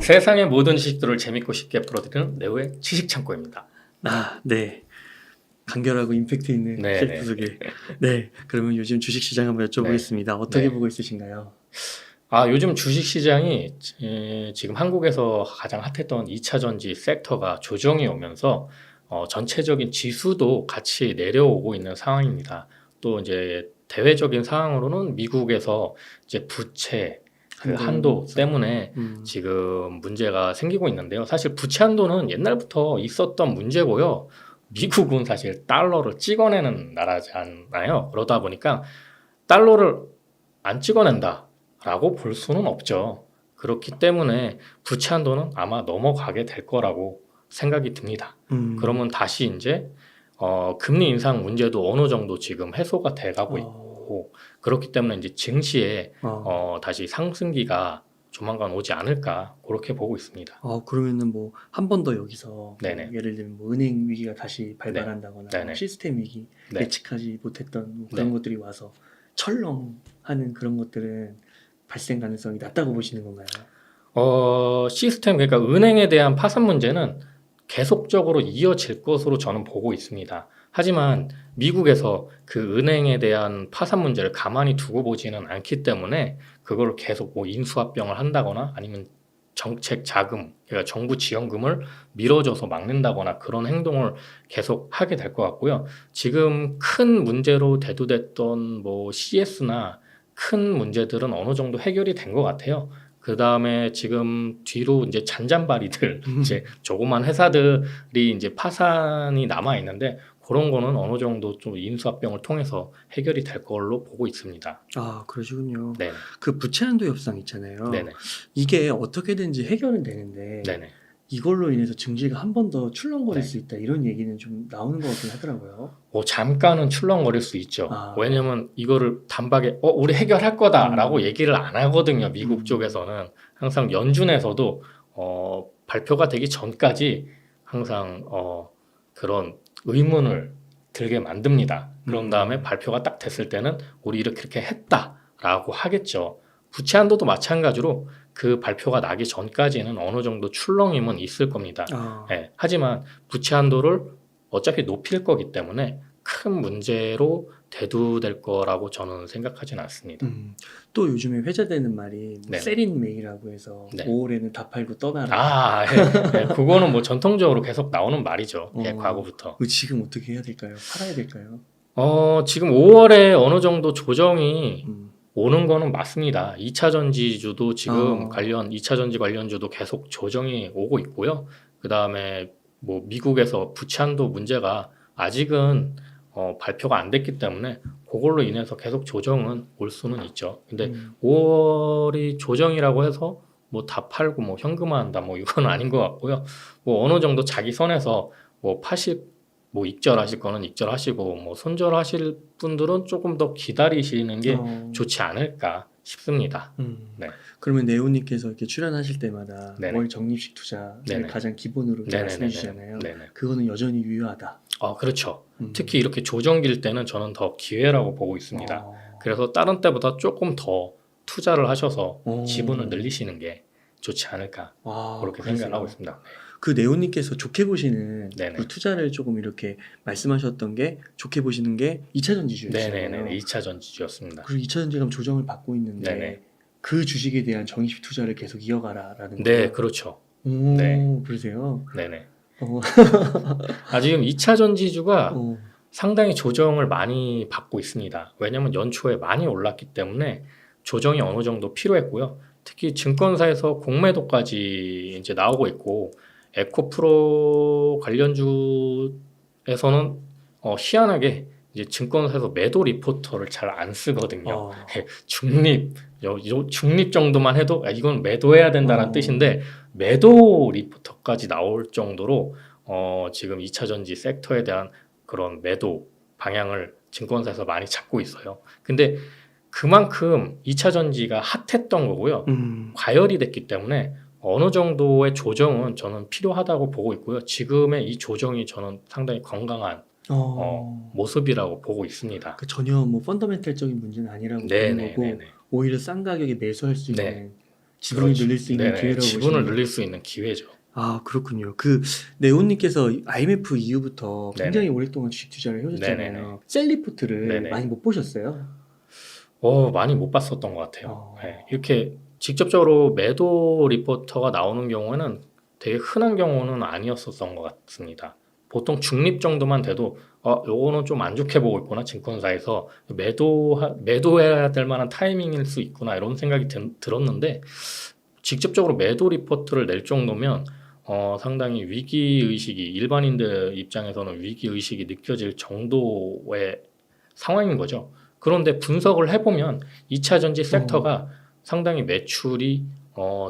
세상의 모든 지식들을 재밌고 쉽게 풀어드리는 네오의 지식창고입니다. 네. 간결하고 임팩트 있는 네, 셀프 네. 소개. 네. 그러면 요즘 주식시장 한번 여쭤보겠습니다. 어떻게 네. 보고 있으신가요? 요즘 주식시장이 지금 한국에서 가장 핫했던 2차전지 섹터가 조정이 오면서 전체적인 지수도 같이 내려오고 있는 상황입니다. 또 이제 대외적인 상황으로는 미국에서 이제 부채 그 한도 때문에 지금 문제가 생기고 있는데요. 사실 부채 한도는 옛날부터 있었던 문제고요. 미국은 사실 달러를 찍어내는 나라잖아요. 그러다 보니까 달러를 안 찍어낸다라고 볼 수는 없죠. 그렇기 때문에 부채 한도는 아마 넘어가게 될 거라고 생각이 듭니다. 그러면 다시 이제 금리 인상 문제도 어느 정도 지금 해소가 돼가고 있고 그렇기 때문에 이제 증시에 다시 상승기가 조만간 오지 않을까 그렇게 보고 있습니다. 그러면은 뭐 한 번 더 여기서 뭐 네네. 예를 들면 뭐 은행 위기가 다시 발발한다거나 네네. 뭐 시스템 위기 네. 예측하지 못했던 뭐 그런 네. 것들이 와서 철렁하는 그런 것들은 발생 가능성이 낮다고 보시는 건가요? 시스템, 그러니까 은행에 대한 파산 문제는 계속적으로 이어질 것으로 저는 보고 있습니다. 하지만 미국에서 그 은행에 대한 파산 문제를 가만히 두고 보지는 않기 때문에 그걸 계속 뭐 인수합병을 한다거나 아니면 정책 자금, 그러니까 정부 지원금을 밀어줘서 막는다거나 그런 행동을 계속 하게 될 것 같고요. 지금 큰 문제로 대두됐던 뭐 CS나 큰 문제들은 어느 정도 해결이 된 것 같아요. 그 다음에 지금 뒤로 이제 잔잔바리들, 이제 조그만 회사들이 이제 파산이 남아 있는데 그런 거는 어느 정도 좀 인수합병을 통해서 해결이 될 걸로 보고 있습니다. 그러시군요. 네네. 그 부채 한도 협상 있잖아요. 네네. 이게 어떻게든지 해결은 되는데 네네. 이걸로 인해서 증시가 한 번 더 출렁거릴 네. 수 있다 이런 얘기는 좀 나오는 것 같긴 하더라고요. 잠깐은 출렁거릴 수 있죠. 왜냐면 이거를 단박에 우리 해결할 거다라고 얘기를 안 하거든요. 미국 쪽에서는 항상 연준에서도 발표가 되기 전까지 항상 그런 의문을 들게 만듭니다. 그런 다음에 발표가 딱 됐을 때는 우리 이렇게 했다라고 하겠죠. 부채 한도도 마찬가지로 그 발표가 나기 전까지는 어느 정도 출렁임은 있을 겁니다. 네. 하지만 부채 한도를 어차피 높일 거기 때문에 큰 문제로 대두될 거라고 저는 생각하진 않습니다. 또 요즘에 회자되는 말이 뭐 네네. 세린 메이라고 해서 네. 5월에는 다 팔고 떠나라. 네. 그거는 뭐 전통적으로 계속 나오는 말이죠. 과거부터. 지금 어떻게 해야 될까요? 팔아야 될까요? 지금 5월에 어느 정도 조정이 오는 거는 맞습니다. 2차 전지주도 지금 2차 전지 관련주도 계속 조정이 오고 있고요. 그 다음에 뭐 미국에서 부채 한도 문제가 아직은 발표가 안 됐기 때문에 그걸로 인해서 계속 조정은 올 수는 있죠. 근데 5월이 조정이라고 해서 뭐 다 팔고 뭐 현금화한다 뭐 이건 아닌 것 같고요. 뭐 어느 정도 자기 선에서 뭐 뭐 익절하실 거는 익절하시고 뭐 손절하실 분들은 조금 더 기다리시는 게 좋지 않을까 싶습니다. 네. 그러면 네오님께서 이렇게 출연하실 때마다 네네. 월 적립식 투자를 네네. 가장 기본으로 말씀해 주시잖아요. 네네. 그거는 여전히 유효하다. 그렇죠. 특히 이렇게 조정기일 때는 저는 더 기회라고 보고 있습니다. 그래서 다른 때보다 조금 더 투자를 하셔서 지분을 늘리시는 게 좋지 않을까 그렇게 생각을 하고 있습니다. 그 네오님께서 좋게 보시는 네네. 그 투자를 조금 이렇게 말씀하셨던 게 좋게 보시는 게 2차 전지주였잖아요. 네네네. 2차 전지주였습니다. 그리고 2차 전지가 조정을 받고 있는데 네네. 그 주식에 대한 적립식 투자를 계속 이어가라라는 네, 거예요. 그렇죠. 네. 그러세요? 네네. 지금 2차 전지주가 상당히 조정을 많이 받고 있습니다. 왜냐하면 연초에 많이 올랐기 때문에 조정이 어느 정도 필요했고요. 특히 증권사에서 공매도까지 이제 나오고 있고 에코프로 관련주에서는 희한하게 이제 증권사에서 매도 리포터를 잘 안 쓰거든요. 중립 정도만 해도 이건 매도해야 된다는 뜻인데 매도 리포터까지 나올 정도로 지금 2차 전지 섹터에 대한 그런 매도 방향을 증권사에서 많이 잡고 있어요. 근데 그만큼 2차 전지가 핫했던 거고요. 과열이 됐기 때문에 어느 정도의 조정은 저는 필요하다고 보고 있고요. 지금의 이 조정이 저는 상당히 건강한 모습이라고 보고 있습니다. 전혀 뭐 펀더멘탈적인 문제는 아니라고 보는 거고 오히려 싼 가격에 매수할 수 있는 지분을 그렇죠. 늘릴 수 있는 네네, 기회라고 지분을 보시는 늘릴 수 있는 기회죠. 아, 그렇군요. 그 네온님께서 IMF 이후부터 네네. 굉장히 오랫동안 주식 투자를 해오셨잖아요. 네네네. 셀리포트를 네네. 많이 못 보셨어요? 많이 못 봤었던 것 같아요. 어. 네, 이렇게 직접적으로 매도 리포터가 나오는 경우에는 되게 흔한 경우는 아니었었던 것 같습니다. 보통 중립 정도만 돼도 요거는 좀 안 좋게 보고 있구나, 증권사에서 매도해야 될 만한 타이밍일 수 있구나 이런 생각이 들었는데, 직접적으로 매도 리포트를 낼 정도면 상당히 위기 의식이, 일반인들 입장에서는 위기 의식이 느껴질 정도의 상황인 거죠. 그런데 분석을 해보면 2차 전지 섹터가 상당히 매출이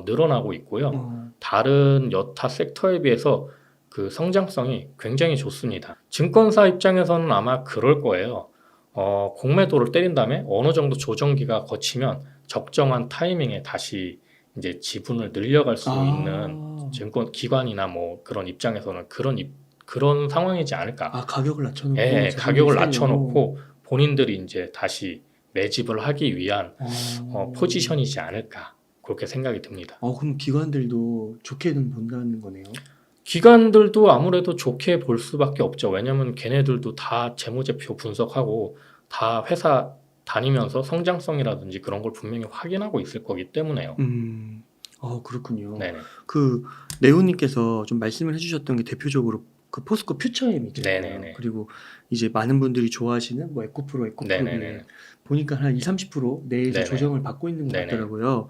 늘어나고 있고요. 어. 다른 여타 섹터에 비해서 그 성장성이 굉장히 좋습니다. 증권사 입장에서는 아마 그럴 거예요. 공매도를 때린 다음에 어느 정도 조정기가 거치면 적정한 타이밍에 다시 이제 지분을 늘려갈 수 있는 증권 기관이나 뭐 그런 입장에서는 그런 상황이지 않을까. 아, 가격을 낮춰놓고 예, 자금을 가격을 살려고. 낮춰놓고 본인들이 이제 다시 매집을 하기 위한 포지션이지 않을까, 그렇게 생각이 듭니다. 그럼 기관들도 좋게는 본다는 거네요. 기관들도 아무래도 좋게 볼 수밖에 없죠. 왜냐하면 걔네들도 다 재무제표 분석하고 다 회사 다니면서 성장성이라든지 그런 걸 분명히 확인하고 있을 거기 때문에요. 그렇군요. 네네. 그 네오님께서 좀 말씀을 해주셨던 게 대표적으로 그 포스코 퓨처엠 있잖아요. 네네네. 그리고 이제 많은 분들이 좋아하시는 뭐 에코프로 네네네. 비에 보니까 한 20-30% 내에서 네네. 조정을 받고 있는 것 네네. 같더라고요.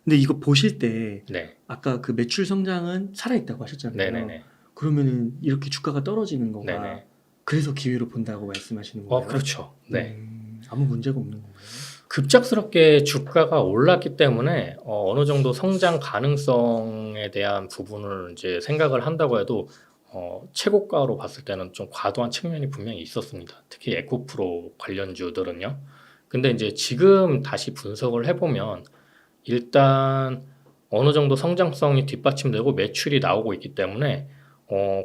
근데 이거 보실 때 네. 아까 그 매출 성장은 살아있다고 하셨잖아요. 네네네. 그러면은 이렇게 주가가 떨어지는 거가 네네. 그래서 기회로 본다고 말씀하시는 거예요? 그렇죠. 네. 아무 문제가 없는 건가요? 급작스럽게 주가가 올랐기 때문에 어느 정도 성장 가능성에 대한 부분을 이제 생각을 한다고 해도 최고가로 봤을 때는 좀 과도한 측면이 분명히 있었습니다. 특히 에코프로 관련주들은요. 근데 이제 지금 다시 분석을 해보면 일단 어느 정도 성장성이 뒷받침되고 매출이 나오고 있기 때문에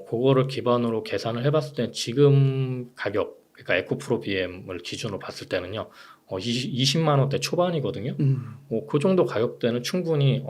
그거를 기반으로 계산을 해봤을 때 지금 가격, 그러니까 에코프로 BM을 기준으로 봤을 때는요, 20만 원대 초반이거든요. 그 정도 가격대는 충분히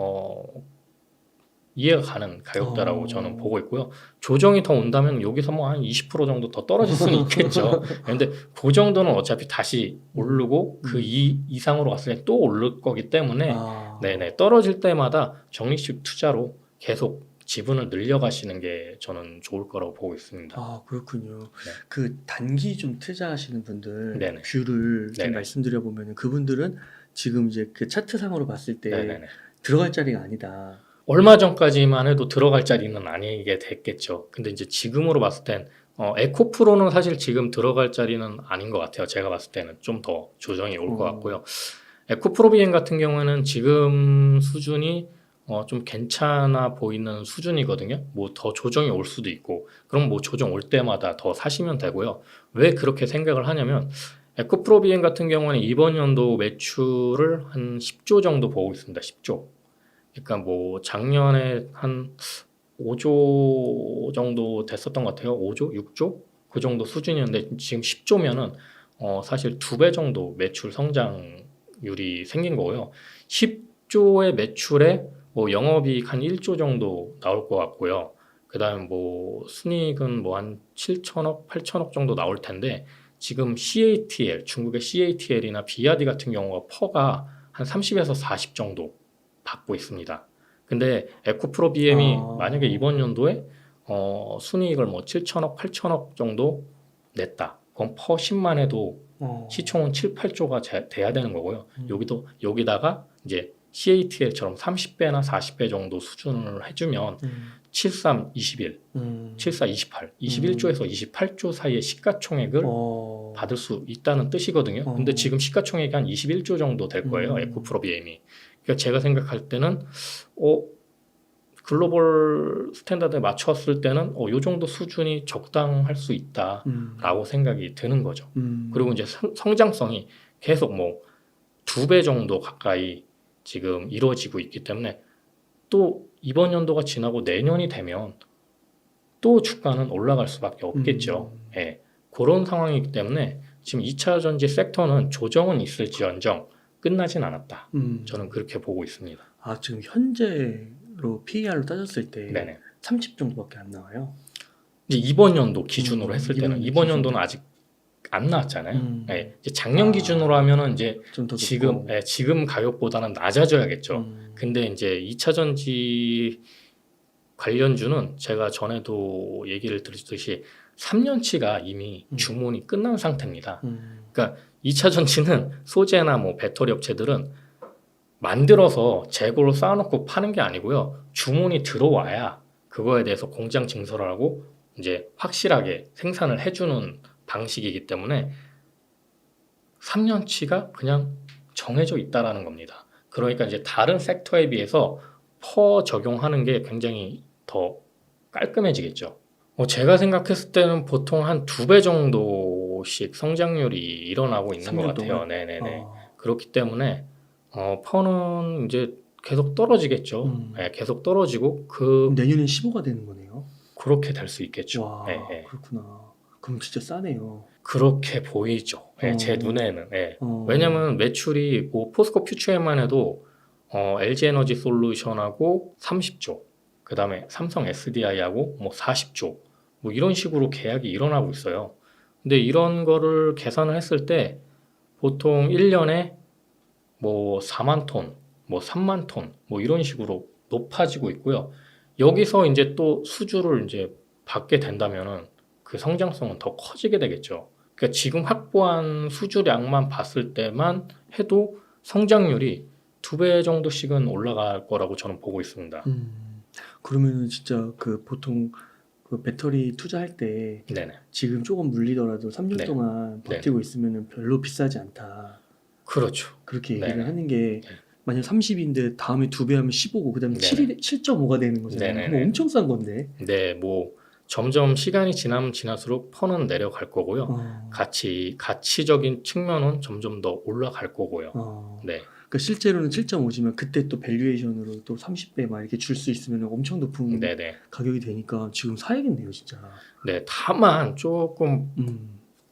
이해가 가는 가격대라고 저는 보고 있고요. 조정이 더 온다면 여기서 뭐 한 20% 정도 더 떨어질 수는 있겠죠. 그런데 그 정도는 어차피 다시 오르고 그 이상으로 갔을 때 또 오를 거기 때문에 네네, 떨어질 때마다 적립식 투자로 계속 지분을 늘려가시는 게 저는 좋을 거라고 보고 있습니다. 아, 그렇군요. 네. 그 단기 좀 투자하시는 분들 네네. 뷰를 좀 네네. 말씀드려 보면 그분들은 지금 이제 그 차트상으로 봤을 때 네네네. 들어갈 자리가 아니다. 얼마 전까지만 해도 들어갈 자리는 아니게 됐겠죠. 근데 이제 지금으로 봤을 땐 에코프로는 사실 지금 들어갈 자리는 아닌 것 같아요. 제가 봤을 때는 좀 더 조정이 올 것 같고요. 에코프로 비행 같은 경우에는 지금 수준이 좀 괜찮아 보이는 수준이거든요. 뭐 더 조정이 올 수도 있고, 그럼 뭐 조정 올 때마다 더 사시면 되고요. 왜 그렇게 생각을 하냐면 에코프로 비행 같은 경우는 이번 연도 매출을 한 10조 정도 보고 있습니다. 10조. 그러니까 뭐 작년에 한 5조 정도 됐었던 것 같아요. 5조, 6조 그 정도 수준이었는데 지금 10조면은 사실 2배 정도 매출 성장률이 생긴 거고요. 10조의 매출에 뭐 영업이익 한 1조 정도 나올 것 같고요. 그다음에 뭐 순이익은 뭐 한 7천억, 8천억 정도 나올 텐데 지금 CATL, 중국의 CATL이나 비아디 같은 경우가 퍼가 한 30에서 40 정도 받고 있습니다. 근데 에코프로 BM이 만약에 이번 연도에 순이익을 뭐 7천억, 8천억 정도 냈다. 그럼 퍼 10만 해도 시총은 7, 8조가 돼야 되는 거고요. 여기다가 이제 CATL처럼 30배나 40배 정도 수준을 해주면 73, 21, 74, 28, 21조에서 28조 사이의 시가총액을 받을 수 있다는 뜻이거든요. 근데 지금 시가총액이 한 21조 정도 될 거예요. 에코프로 BM이. 그러니까 제가 생각할 때는 글로벌 스탠다드에 맞췄을 때는 요 정도 수준이 적당할 수 있다라고 생각이 드는 거죠. 그리고 이제 성장성이 계속 뭐 2배 정도 가까이 지금 이루어지고 있기 때문에 또 이번 연도가 지나고 내년이 되면 또 주가는 올라갈 수밖에 없겠죠. 예, 그런 상황이기 때문에 지금 2차 전지 섹터는 조정은 있을지언정 끝나진 않았다. 저는 그렇게 보고 있습니다. 아, 지금 현재로 PER로 따졌을 때 네네. 30 정도밖에 안 나와요. 이제 이번 연도 기준으로 했을 때는 이번 이번 연도는 기준으로. 아직 안 나왔잖아요. 예, 이제 작년 아, 기준으로 하면은 이제 좀 더 지금 높고. 예, 지금 가격보다는 낮아져야겠죠. 근데 이제 2차 전지 관련주는 제가 전에도 얘기를 드렸듯이 3년치가 이미 주문이 끝난 상태입니다. 그러니까 2차 전지는 소재나 뭐 배터리 업체들은 만들어서 재고로 쌓아놓고 파는 게 아니고요. 주문이 들어와야 그거에 대해서 공장 증설을 하고 이제 확실하게 생산을 해주는 방식이기 때문에 3년치가 그냥 정해져 있다라는 겁니다. 그러니까 이제 다른 섹터에 비해서 퍼 적용하는 게 굉장히 더 깔끔해지겠죠. 제가 생각했을 때는 보통 한 2배 정도씩 성장률이 일어나고 있는 것 3년 같아요. 동안? 네네네. 그렇기 때문에 퍼는 이제 계속 떨어지겠죠. 네, 계속 떨어지고 그럼 내년엔 15가 되는 거네요. 그렇게 될 수 있겠죠. 와, 네, 네. 그렇구나. 그럼 진짜 싸네요. 그렇게 보이죠. 네, 제 눈에는. 네. 왜냐면 매출이 뭐 포스코 퓨처에만 해도 LG 에너지 솔루션하고 30조, 그 다음에 삼성 SDI하고 뭐 40조, 뭐 이런 식으로 계약이 일어나고 있어요. 근데 이런 거를 계산을 했을 때 보통 1년에 뭐 4만 톤, 뭐 3만 톤, 뭐 이런 식으로 높아지고 있고요. 여기서 이제 또 수주를 이제 받게 된다면은 그 성장성은 더 커지게 되겠죠. 그러니까 지금 확보한 수주량만 봤을 때만 해도 성장률이 2배 정도씩은 올라갈 거라고 저는 보고 있습니다. 그러면은 진짜 그 보통 그 배터리 투자할 때 네네. 지금 조금 물리더라도 3년 네. 동안 버티고 있으면은 별로 비싸지 않다. 그렇죠. 그렇게 얘기를 네네. 하는 게 만약 30인데 다음에 2배 하면 15고 그다음에 네네. 7.5가 되는 거잖아요. 네네네. 그럼 엄청 싼 건데. 네, 뭐 점점 시간이 지나면 지날수록 퍼는 내려갈 거고요. 어, 가치적인 측면은 점점 더 올라갈 거고요. 네. 그러니까 실제로는 7.5지만 그때 또 밸류에이션으로 또 30배 막 이렇게 줄 수 있으면 엄청 높은 네네. 가격이 되니까 지금 사야겠네요, 진짜. 네, 다만 조금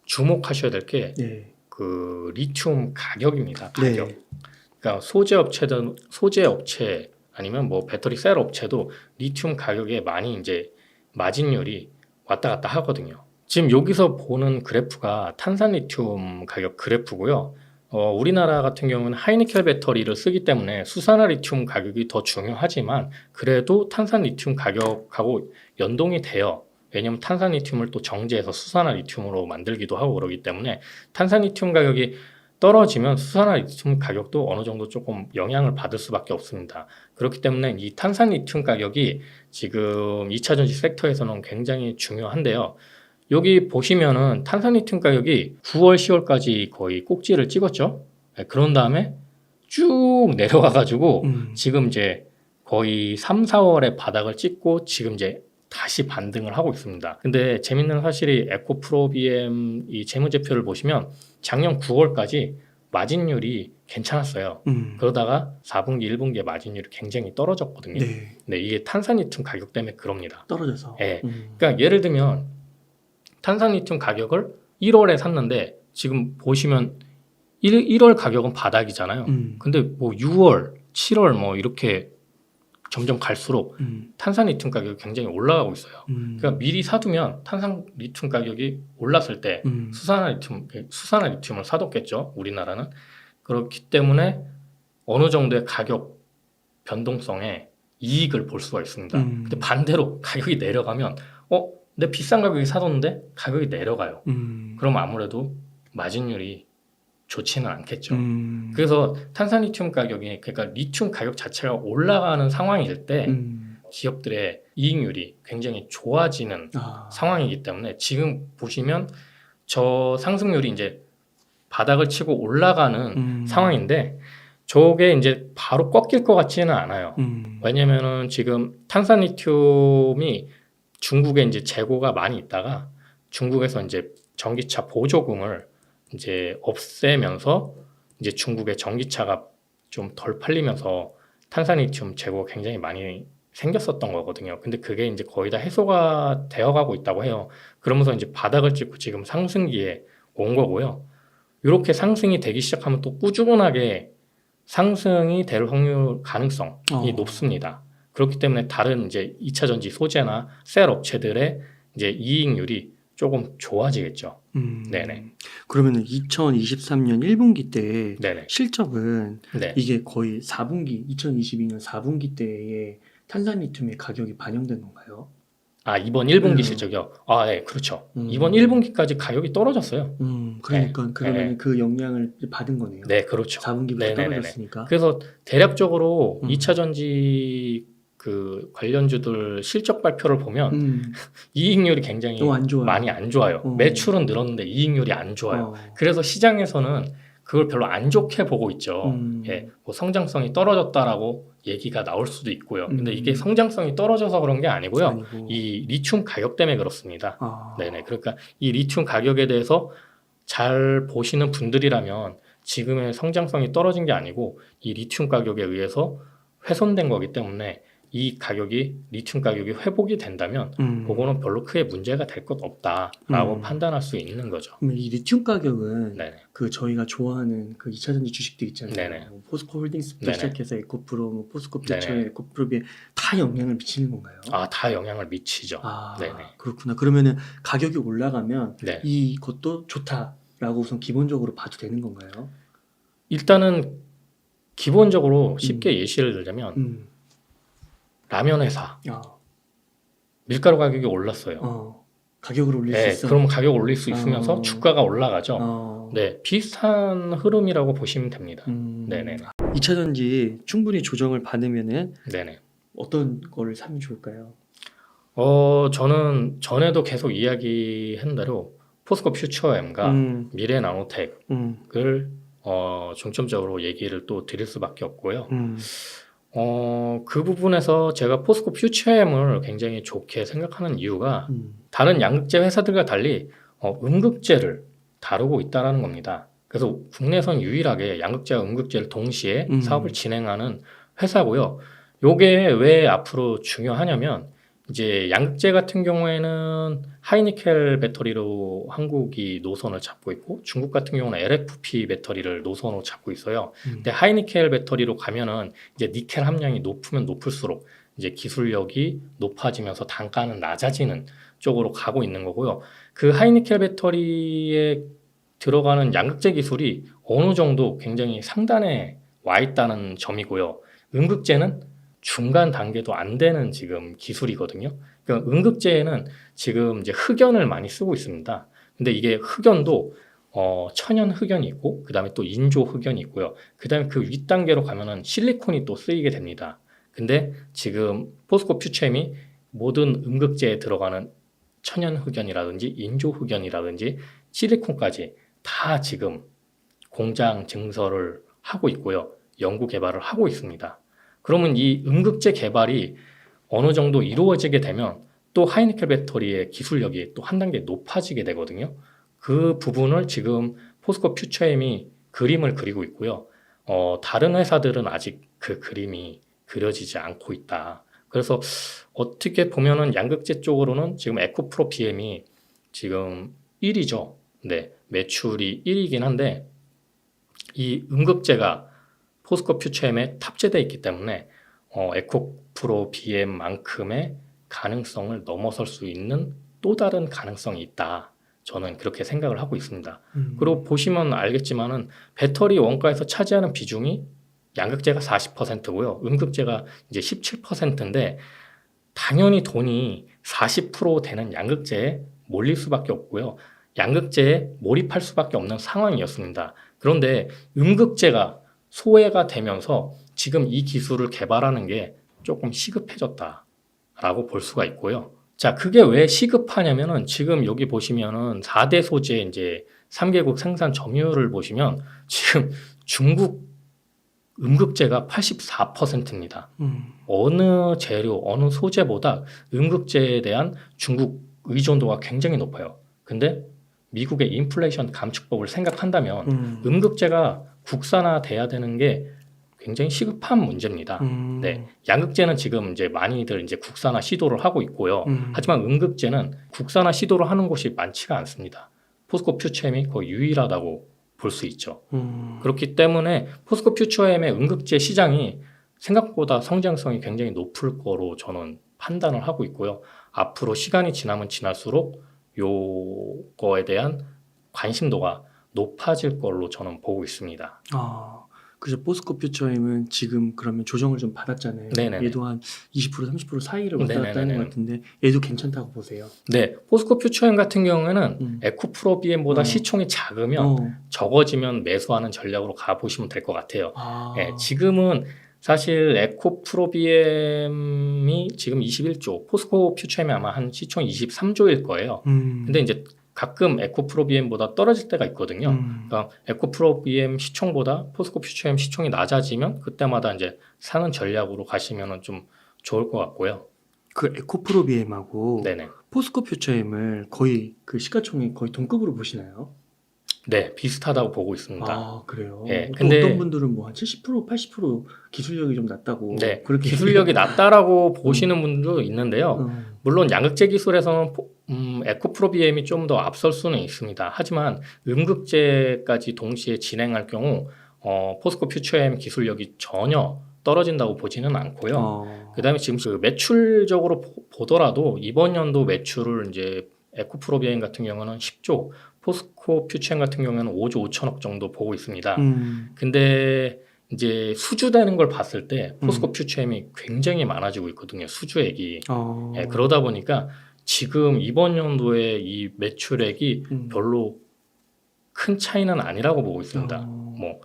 주목하셔야 될 게 네. 그 리튬 가격입니다. 가격. 네. 그러니까 소재 업체 아니면 뭐 배터리 셀 업체도 리튬 가격에 많이 이제 마진율이 왔다 갔다 하거든요. 지금 여기서 보는 그래프가 탄산 리튬 가격 그래프고요. 우리나라 같은 경우는 하이니켈 배터리를 쓰기 때문에 수산화 리튬 가격이 더 중요하지만 그래도 탄산 리튬 가격하고 연동이 돼요. 왜냐하면 탄산 리튬을 또 정제해서 수산화 리튬으로 만들기도 하고 그러기 때문에 탄산 리튬 가격이 떨어지면 수산화 리튬 가격도 어느 정도 조금 영향을 받을 수밖에 없습니다. 그렇기 때문에 이 탄산 리튬 가격이 지금 2차 전지 섹터에서는 굉장히 중요한데요. 여기 보시면은 탄산 리튬 가격이 9월, 10월까지 거의 꼭지를 찍었죠. 네, 그런 다음에 쭉 내려와 가지고 지금 이제 거의 3, 4월에 바닥을 찍고 지금 이제 다시 반등을 하고 있습니다. 근데 재밌는 사실이 에코프로비엠 이 재무제표를 보시면 작년 9월까지 마진율이 괜찮았어요. 그러다가 4분기, 1분기에 마진율이 굉장히 떨어졌거든요. 네. 네, 이게 탄산리튬 가격 때문에 그럽니다. 떨어져서. 네. 그러니까 예를 들면 탄산리튬 가격을 1월에 샀는데 지금 보시면 1월 가격은 바닥이잖아요. 근데 뭐 6월, 7월 뭐 이렇게 점점 갈수록 탄산 리튬 가격이 굉장히 올라가고 있어요. 그러니까 미리 사두면 탄산 리튬 가격이 올랐을 때 수산화 리튬을 사뒀겠죠. 우리나라는. 그렇기 때문에 어느 정도의 가격 변동성에 이익을 볼 수가 있습니다. 근데 반대로 가격이 내려가면 내 비싼 가격에 사뒀는데 가격이 내려가요. 그럼 아무래도 마진율이 좋지는 않겠죠. 그래서 탄산 리튬 가격이 그러니까 리튬 가격 자체가 올라가는 상황일 때 기업들의 이익률이 굉장히 좋아지는 상황이기 때문에 지금 보시면 저 상승률이 이제 바닥을 치고 올라가는 상황인데 저게 이제 바로 꺾일 것 같지는 않아요. 왜냐면은 지금 탄산 리튬이 중국에 이제 재고가 많이 있다가 중국에서 이제 전기차 보조금을 이제 없애면서 이제 중국의 전기차가 좀 덜 팔리면서 탄산리튬 재고가 굉장히 많이 생겼었던 거거든요. 근데 그게 이제 거의 다 해소가 되어가고 있다고 해요. 그러면서 이제 바닥을 찍고 지금 상승기에 온 거고요. 이렇게 상승이 되기 시작하면 또 꾸준하게 상승이 될 확률 가능성이 어. 높습니다. 그렇기 때문에 다른 이제 2차 전지 소재나 셀 업체들의 이제 이익률이 조금 좋아지겠죠. 네네. 그러면 2023년 1분기 때 네네. 실적은 네. 이게 거의 4분기, 2022년 4분기 때에 탄산리튬의 가격이 반영된 건가요? 아, 이번 1분기 음. 실적이요? 아, 네, 그렇죠. 음. 이번 1분기까지 가격이 떨어졌어요. 그러니까 네. 그러면 네. 그 영향을 받은 거네요. 네, 그렇죠. 4분기부터 네네네네. 떨어졌으니까. 그래서 대략적으로 음. 2차 전지 그 관련주들 실적 발표를 보면 음. 이익률이 굉장히 너무 안 좋아요. 많이 안 좋아요. 어. 매출은 늘었는데 이익률이 안 좋아요. 어. 그래서 시장에서는 그걸 별로 안 좋게 보고 있죠. 음. 예, 뭐 성장성이 떨어졌다라고 얘기가 나올 수도 있고요. 근데 이게 음. 성장성이 떨어져서 그런 게 아니고요. 아니고. 이 리튬 가격 때문에 그렇습니다. 아. 네네. 그러니까 이 리튬 가격에 대해서 잘 보시는 분들이라면 지금의 성장성이 떨어진 게 아니고 이 리튬 가격에 의해서 훼손된 거기 때문에 이 가격이 리튬 가격이 회복이 된다면 그거는 별로 크게 문제가 될 것 없다라고 판단할 수 있는 거죠. 그러면 이 리튬 가격은 네네. 그 저희가 좋아하는 그 2차전지 주식들 있잖아요. 네네. 뭐 포스코 홀딩스부터 네네. 시작해서 에코프로, 뭐 포스코 네네. 퓨처, 에코프로비에 다 영향을 미치는 건가요? 아, 다 영향을 미치죠. 아, 네네. 그렇구나. 그러면은 가격이 올라가면 네. 이것도 좋다라고 우선 기본적으로 봐도 되는 건가요? 일단은 기본적으로 쉽게 예시를 들자면 라면 회사 아, 밀가루 가격이 올랐어요. 가격을 올릴 수 네, 있어. 그럼 가격 올릴 수 있으면서 어. 주가가 올라가죠. 어. 네, 비슷한 흐름이라고 보시면 됩니다. 네네. 2차전지 충분히 조정을 받으면은 네네. 어떤 거를 사면 좋을까요? 저는 전에도 계속 이야기한 대로 포스코 퓨처엠과 미래 나노텍을 중점적으로 얘기를 또 드릴 수밖에 없고요. 그 부분에서 제가 포스코 퓨처엠을 굉장히 좋게 생각하는 이유가 다른 양극재 회사들과 달리 음극재를 다루고 있다는 겁니다. 그래서 국내선 유일하게 양극재와 음극재를 동시에 사업을 진행하는 회사고요. 요게 왜 앞으로 중요하냐면 이제 양극재 같은 경우에는 하이니켈 배터리로 한국이 노선을 잡고 있고 중국 같은 경우는 LFP 배터리를 노선으로 잡고 있어요. 근데 하이니켈 배터리로 가면은 이제 니켈 함량이 높으면 높을수록 이제 기술력이 높아지면서 단가는 낮아지는 쪽으로 가고 있는 거고요. 그 하이니켈 배터리에 들어가는 양극재 기술이 어느 정도 굉장히 상단에 와 있다는 점이고요. 음극재는 중간 단계도 안 되는 지금 기술이거든요. 그러니까 음극재에는 지금 이제 흑연을 많이 쓰고 있습니다. 근데 이게 흑연도 천연 흑연이 있고 그다음에 또 인조 흑연이 있고요. 그다음에 그 윗단계로 가면은 실리콘이 또 쓰이게 됩니다. 근데 지금 포스코 퓨처엠이 모든 음극재에 들어가는 천연 흑연이라든지 인조 흑연이라든지 실리콘까지 다 지금 공장 증설을 하고 있고요. 연구 개발을 하고 있습니다. 그러면 이 음극재 개발이 어느 정도 이루어지게 되면 또 하이니켈 배터리의 기술력이 또 한 단계 높아지게 되거든요. 그 부분을 지금 포스코 퓨처엠이 그림을 그리고 있고요. 다른 회사들은 아직 그 그림이 그려지지 않고 있다. 그래서 어떻게 보면은 양극재 쪽으로는 지금 에코프로 BM이 지금 1위죠. 네, 매출이 1위긴 한데 이 음극재가 포스코 퓨처엠에 탑재되어 있기 때문에 에코프로 BM만큼의 가능성을 넘어설 수 있는 또 다른 가능성이 있다. 저는 그렇게 생각을 하고 있습니다. 그리고 보시면 알겠지만은 배터리 원가에서 차지하는 비중이 양극재가 40%고요. 음극재가 이제 17%인데 당연히 돈이 40% 되는 양극재에 몰릴 수밖에 없고요. 양극재에 몰입할 수밖에 없는 상황이었습니다. 그런데 음극재가 소외가 되면서 지금 이 기술을 개발하는 게 조금 시급해졌다라고 볼 수가 있고요. 자, 그게 왜 시급하냐면은 지금 여기 보시면은 4대 소재 이제 3개국 생산 점유율을 보시면 지금 중국 음극재가 84%입니다. 어느 재료, 어느 소재보다 음극재에 대한 중국 의존도가 굉장히 높아요. 근데 미국의 인플레이션 감축법을 생각한다면 음극재가 국산화돼야 되는 게 굉장히 시급한 문제입니다. 네, 양극재는 지금 이제 많이들 이제 국산화 시도를 하고 있고요. 하지만 음극재는 국산화 시도를 하는 곳이 많지가 않습니다. 포스코 퓨처엠이 거의 유일하다고 볼 수 있죠. 그렇기 때문에 포스코 퓨처엠의 음극재 시장이 생각보다 성장성이 굉장히 높을 거로 저는 판단을 하고 있고요. 앞으로 시간이 지나면 지날수록 요거에 대한 관심도가 높아질 걸로 저는 보고 있습니다. 그래서 포스코 퓨처엠은 지금 그러면 조정을 좀 받았잖아요. 네네네. 얘도 한 20% 30% 사이를 왔다 갔다 하는 네네네네. 것 같은데 얘도 괜찮다고 보세요. 네, 포스코 퓨처엠 같은 경우에는 음. 어. 에코프로비엠보다 시총이 작으면 적어지면 매수하는 전략으로 가보시면 될 것 같아요. 예, 지금은 사실 에코프로비엠이 지금 21조, 포스코 퓨처엠이 아마 한 시총 23조일 거예요. 근데 이제 가끔 에코프로비엠보다 떨어질 때가 있거든요. 그러니까 에코프로비엠 시총보다 포스코 퓨처엠 시총이 낮아지면 그때마다 이제 사는 전략으로 가시면 좀 좋을 것 같고요. 그 에코프로비엠하고 네네. 포스코 퓨처엠을 거의 그 시가총액 거의 동급으로 보시나요? 네, 비슷하다고 보고 있습니다. 그래요. 예, 또 근데- 어떤 분들은 뭐 한 70%, 80% 기술력이 좀 낮다고 네, 그렇게 기술력이 낮다라고 보시는 분도 있는데요. 어. 물론 양극재 기술에서는 에코프로비엠이 좀 더 앞설 수는 있습니다. 하지만 음극재까지 동시에 진행할 경우 포스코 퓨처엠 기술력이 전혀 떨어진다고 보지는 않고요. 그다음에 지금 그 매출적으로 보더라도 이번 연도 매출을 이제 에코프로비엠 같은 경우는 10조, 포스코 퓨처엠 같은 경우는 5조 5천억 정도 보고 있습니다. 근데 이제 수주되는 걸 봤을 때 포스코 퓨처엠이 굉장히 많아지고 있거든요. 수주액이. 예, 그러다 보니까 지금 이번 연도에 이 매출액이 별로 큰 차이는 아니라고 보고 있습니다. 뭐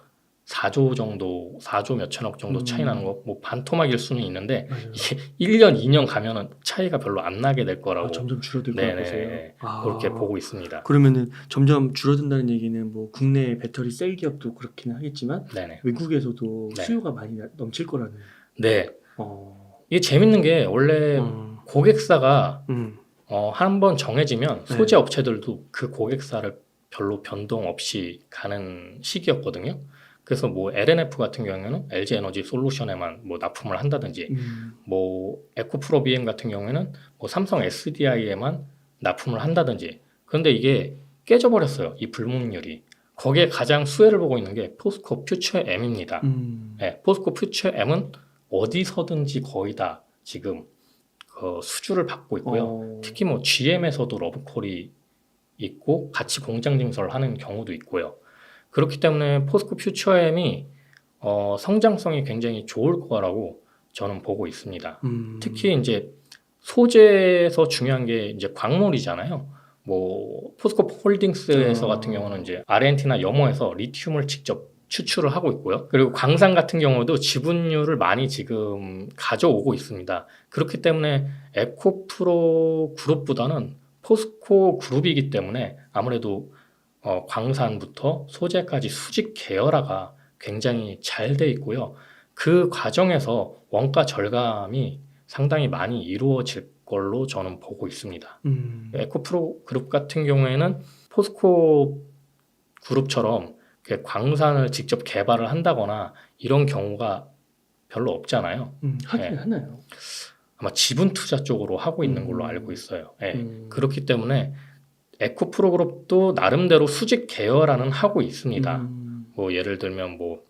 4조 정도, 4조 몇천억 정도 차이 나는 거, 뭐 반토막일 수는 있는데 맞아요. 이게 1년, 2년 가면은 차이가 별로 안 나게 될 거라고 점점 줄어들 거라고 보세요. 네네, 그렇게 보고 있습니다. 그러면은 점점 줄어든다는 얘기는 뭐 국내 배터리 셀 기업도 그렇긴 하겠지만 네네. 외국에서도 네. 수요가 많이 넘칠 거라는. 네. 이게 재밌는 게 원래 고객사가 한번 정해지면 네. 소재 업체들도 그 고객사를 별로 변동 없이 가는 시기였거든요. 그래서 뭐 LNF 같은 경우에는 LG 에너지 솔루션에만 뭐 납품을 한다든지, 뭐 에코프로비엠 같은 경우에는 뭐 삼성 SDI에만 납품을 한다든지. 그런데 이게 깨져버렸어요. 이 불문율이. 거기에 가장 수혜를 보고 있는 게 포스코 퓨처엠입니다. 네, 포스코 퓨처엠은 어디서든지 거의 다 지금 수주를 받고 있고요. 특히 뭐 GM에서도 러브콜이 있고 같이 공장 증설을 하는 경우도 있고요. 그렇기 때문에 포스코 퓨처엠이 성장성이 굉장히 좋을 거라고 저는 보고 있습니다. 특히 이제 소재에서 중요한 게 이제 광물이잖아요. 뭐 포스코 홀딩스에서 같은 경우는 이제 아르헨티나 염호에서 리튬을 직접 추출을 하고 있고요. 그리고 광산 같은 경우도 지분율을 많이 지금 가져오고 있습니다. 그렇기 때문에 에코프로 그룹보다는 포스코 그룹이기 때문에 아무래도 광산부터 소재까지 수직 계열화가 굉장히 잘 돼 있고요. 그 과정에서 원가 절감이 상당히 많이 이루어질 걸로 저는 보고 있습니다. 에코프로 그룹 같은 경우에는 포스코 그룹처럼 광산을 직접 개발을 한다거나 이런 경우가 별로 없잖아요. 하긴 네. 하나요? 아마 지분 투자 쪽으로 하고 있는 걸로 알고 있어요. 네. 그렇기 때문에 에코프로 그룹도 나름대로 수직 계열화는 하고 있습니다. 뭐 예를 들면 뭐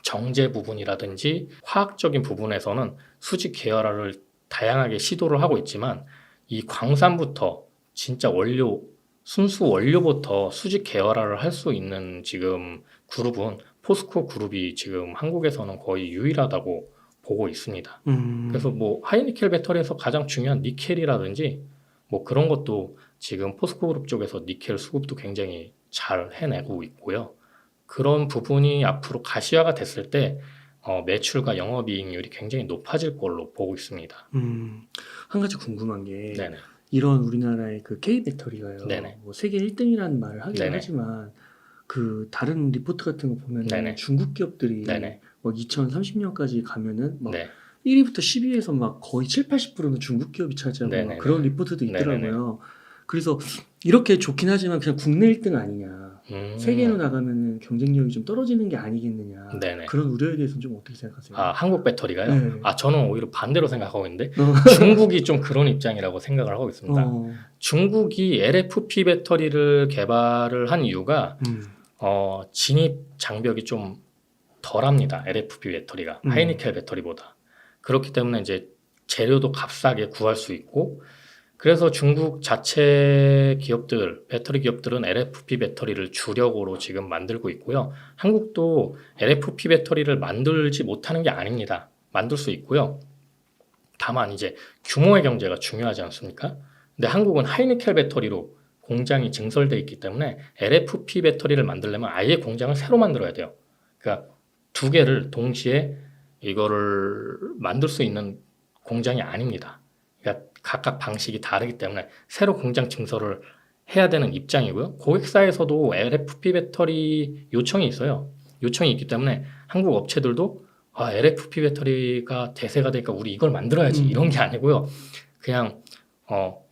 정제 부분이라든지 화학적인 부분에서는 수직 계열화를 다양하게 시도를 하고 있지만 이 광산부터 진짜 원료, 순수 원료부터 수직 계열화를 할 수 있는 지금 그룹은 포스코 그룹이 지금 한국에서는 거의 유일하다고 보고 있습니다. 그래서 뭐 하이니켈 배터리에서 가장 중요한 니켈이라든지 뭐 그런 것도 지금 포스코 그룹 쪽에서 니켈 수급도 굉장히 잘 해내고 있고요. 그런 부분이 앞으로 가시화가 됐을 때 매출과 영업이익률이 굉장히 높아질 걸로 보고 있습니다. 한 가지 궁금한 게 네네. 이런 우리나라의 그 K 배터리가요. 네네. 뭐 세계 1등이라는 말을 하긴 네네. 하지만 그 다른 리포트 같은 거 보면 네네. 중국 기업들이 네네. 뭐 2030년까지 가면은 막 네. 1위부터 10위에서 막 거의 7, 80%는 중국 기업이 차지하고 막 네네네. 그런 리포트도 있더라고요. 네네네. 그래서 이렇게 좋긴 하지만 그냥 국내 1등 아니냐. 세계로 나가면 경쟁력이 좀 떨어지는 게 아니겠느냐. 네네. 그런 우려에 대해서는 좀 어떻게 생각하세요? 한국 배터리가요? 네. 저는 오히려 반대로 생각하고 있는데 중국이 좀 그런 입장이라고 생각을 하고 있습니다. 중국이 LFP 배터리를 개발을 한 이유가 진입 장벽이 좀 덜합니다. LFP 배터리가 하이니켈 배터리보다. 그렇기 때문에 이제 재료도 값싸게 구할 수 있고, 그래서 중국 자체 기업들, 배터리 기업들은 LFP 배터리를 주력으로 지금 만들고 있고요. 한국도 LFP 배터리를 만들지 못하는 게 아닙니다. 만들 수 있고요. 다만 이제 규모의 경제가 중요하지 않습니까? 근데 한국은 하이니켈 배터리로 공장이 증설돼 있기 때문에 LFP 배터리를 만들려면 아예 공장을 새로 만들어야 돼요. 그러니까 두 개를 동시에 이거를 만들 수 있는 공장이 아닙니다. 그러니까 각각 방식이 다르기 때문에 새로 공장 증설을 해야 되는 입장이고요. 고객사에서도 LFP 배터리 요청이 있어요. 요청이 있기 때문에 한국 업체들도 LFP 배터리가 대세가 되니까 우리 이걸 만들어야지 이런 게 아니고요. 그냥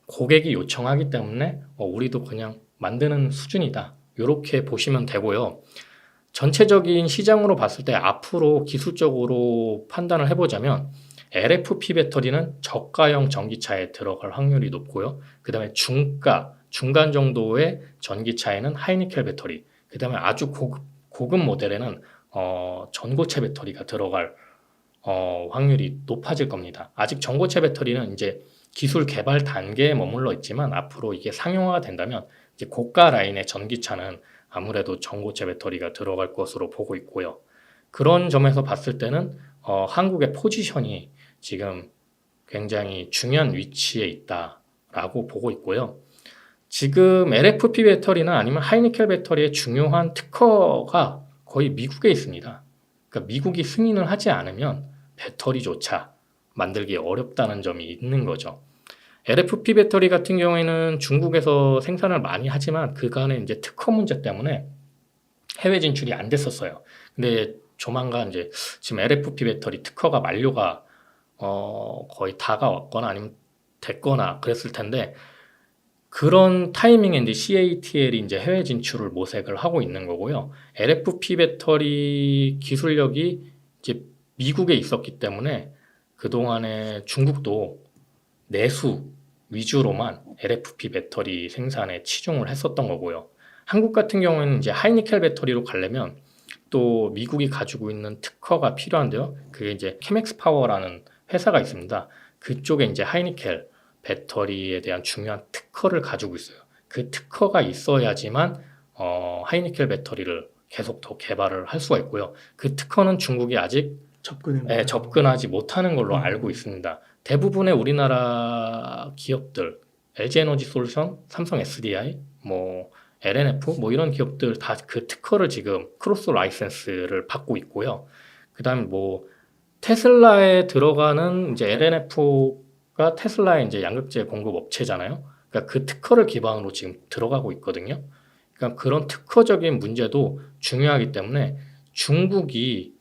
고객이 요청하기 때문에 우리도 그냥 만드는 수준이다. 이렇게 보시면 되고요. 전체적인 시장으로 봤을 때 앞으로 기술적으로 판단을 해보자면 LFP 배터리는 저가형 전기차에 들어갈 확률이 높고요. 그 다음에 중간 정도의 전기차에는 하이니켈 배터리, 그 다음에 아주 고급 모델에는 전고체 배터리가 들어갈 확률이 높아질 겁니다. 아직 전고체 배터리는 이제 기술 개발 단계에 머물러 있지만 앞으로 이게 상용화가 된다면 이제 고가 라인의 전기차는 아무래도 전고체 배터리가 들어갈 것으로 보고 있고요. 그런 점에서 봤을 때는 한국의 포지션이 지금 굉장히 중요한 위치에 있다라고 보고 있고요. 지금 LFP 배터리나 아니면 하이니켈 배터리의 중요한 특허가 거의 미국에 있습니다. 그러니까 미국이 승인을 하지 않으면 배터리조차 만들기 어렵다는 점이 있는 거죠. LFP 배터리 같은 경우에는 중국에서 생산을 많이 하지만 그간의 이제 특허 문제 때문에 해외 진출이 안 됐었어요. 근데 조만간 이제 지금 LFP 배터리 특허가 만료가 거의 다가왔거나 아니면 됐거나 그랬을 텐데 그런 타이밍에 이제 CATL이 이제 해외 진출을 모색을 하고 있는 거고요. LFP 배터리 기술력이 이제 미국에 있었기 때문에 그동안에 중국도 내수 위주로만 LFP 배터리 생산에 치중을 했었던 거고요. 한국 같은 경우에는 이제 하이니켈 배터리로 가려면 또 미국이 가지고 있는 특허가 필요한데요. 그게 이제 케맥스 파워라는 회사가 있습니다. 그쪽에 이제 하이니켈 배터리에 대한 중요한 특허를 가지고 있어요. 그 특허가 있어야지만 하이니켈 배터리를 계속 더 개발을 할 수가 있고요. 그 특허는 중국이 아직 접근하지 못하는 걸로 알고 있습니다. 대부분의 우리나라 기업들, LG에너지 솔루션, 삼성 SDI, LNF 이런 기업들 다 그 특허를 지금 크로스 라이센스를 받고 있고요. 그다음에 테슬라에 들어가는 이제 LNF가 테슬라의 이제 양극재 공급 업체잖아요. 그러니까 그 특허를 기반으로 지금 들어가고 있거든요. 그러니까 그런 특허적인 문제도 중요하기 때문에 중국이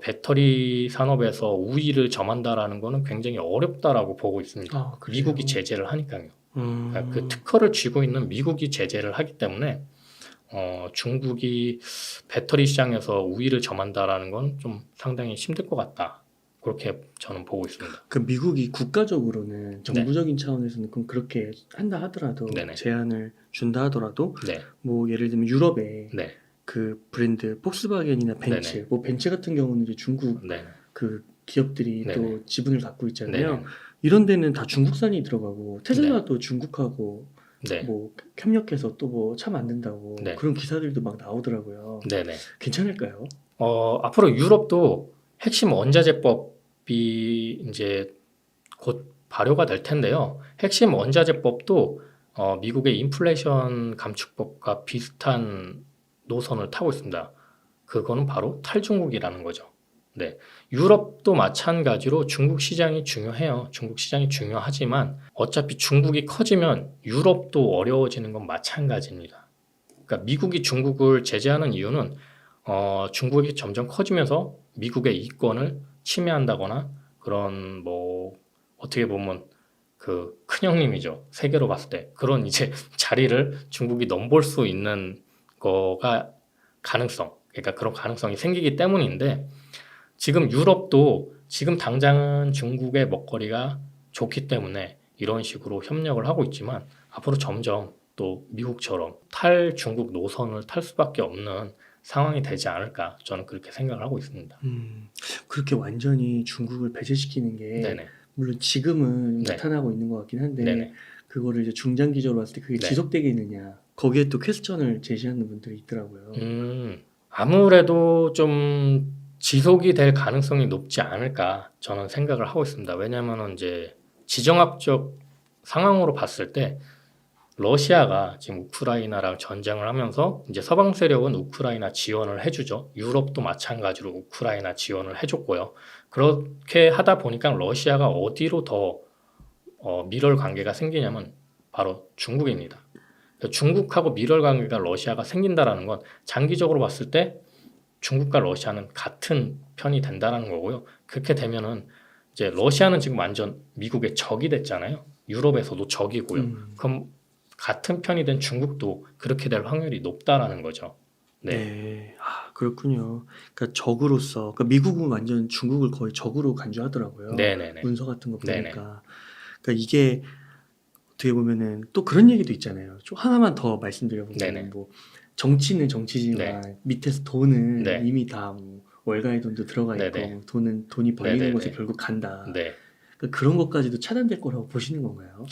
배터리 산업에서 우위를 점한다라는 거는 굉장히 어렵다라고 보고 있습니다. 미국이 제재를 하니까요. 그러니까 그 특허를 쥐고 있는 미국이 제재를 하기 때문에 중국이 배터리 시장에서 우위를 점한다라는 건 좀 상당히 힘들 것 같다. 그렇게 저는 보고 있습니다. 그 미국이 국가적으로는 정부적인 차원에서는 그렇게 한다 하더라도 네네. 제한을 준다 하더라도 네. 예를 들면 유럽에 네. 그 브랜드 폭스바겐이나 벤츠, 벤츠 같은 경우는 이제 중국 그 기업들이 또 지분을 갖고 있잖아요. 네네. 이런 데는 다 중국산이 들어가고 테슬라도 중국하고 협력해서 또 차 만든다고 그런 기사들도 막 나오더라고요. 네네. 괜찮을까요? 앞으로 유럽도 핵심 원자재법이 이제 곧 발효가 될 텐데요. 핵심 원자재법도 미국의 인플레이션 감축법과 비슷한 노선을 타고 있습니다. 그거는 바로 탈중국이라는 거죠. 네. 유럽도 마찬가지로 중국 시장이 중요해요. 중국 시장이 중요하지만 어차피 중국이 커지면 유럽도 어려워지는 건 마찬가지입니다. 그러니까 미국이 중국을 제재하는 이유는 중국이 점점 커지면서 미국의 이권을 침해한다거나 그런 어떻게 보면 그 큰형님이죠. 세계로 봤을 때 그런 이제 자리를 중국이 넘볼 수 있는 거가 그러니까 그런 가능성이 생기기 때문인데 지금 유럽도 지금 당장은 중국의 먹거리가 좋기 때문에 이런 식으로 협력을 하고 있지만 앞으로 점점 또 미국처럼 탈중국 노선을 탈 수밖에 없는 상황이 되지 않을까 저는 그렇게 생각을 하고 있습니다. 그렇게 완전히 중국을 배제시키는 게 네네. 물론 지금은 네. 나타나고 있는 것 같긴 한데 네네. 그거를 이제 중장기적으로 봤을 때 그게 네. 지속되겠느냐 거기에 또 퀘스천을 제시하는 분들이 있더라고요. 아무래도 좀 지속이 될 가능성이 높지 않을까 저는 생각을 하고 있습니다. 왜냐하면 이제 지정학적 상황으로 봤을 때 러시아가 지금 우크라이나랑 전쟁을 하면서 이제 서방 세력은 우크라이나 지원을 해주죠. 유럽도 마찬가지로 우크라이나 지원을 해줬고요. 그렇게 하다 보니까 러시아가 어디로 더 밀월 관계가 생기냐면 바로 중국입니다. 중국하고 밀월 관계가 러시아가 생긴다라는 건 장기적으로 봤을 때 중국과 러시아는 같은 편이 된다라는 거고요. 그렇게 되면은 이제 러시아는 지금 완전 미국의 적이 됐잖아요. 유럽에서도 적이고요. 그럼 같은 편이 된 중국도 그렇게 될 확률이 높다라는 거죠. 네. 그렇군요. 그러니까 적으로서 그러니까 미국은 완전 중국을 거의 적으로 간주하더라고요. 네네네. 문서 같은 거 네네. 보니까. 그러니까 이게 어떻게 보면은 또 그런 얘기도 있잖아요. 좀 하나만 더 네네. 말씀드려보면 뭐 정치는 정치지만 밑에서 돈은 네. 이미 다 뭐 월가의 돈도 들어가 있고 네네. 돈이 벌리는 네네네. 곳에 결국 간다. 네. 그러니까 그런 것까지도 차단될 거라고 보시는 건가요?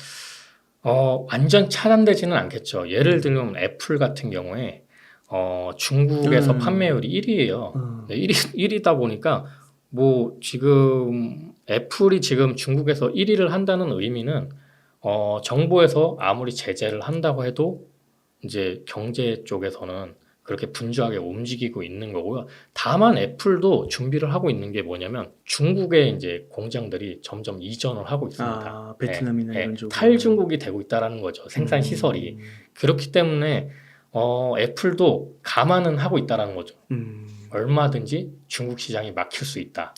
완전 차단되지는 않겠죠. 예를 들면 애플 같은 경우에 중국에서 판매율이 1위예요. 1위다 보니까 뭐 지금 애플이 지금 중국에서 1위를 한다는 의미는 정부에서 아무리 제재를 한다고 해도 이제 경제 쪽에서는 그렇게 분주하게 움직이고 있는 거고요. 다만 애플도 준비를 하고 있는 게 뭐냐면 중국의 이제 공장들이 점점 이전을 하고 있습니다. 베트남이나 이런 쪽으로. 탈중국이 되고 있다라는 거죠. 생산 시설이. 그렇기 때문에 애플도 감안은 하고 있다라는 거죠. 얼마든지 중국 시장이 막힐 수 있다.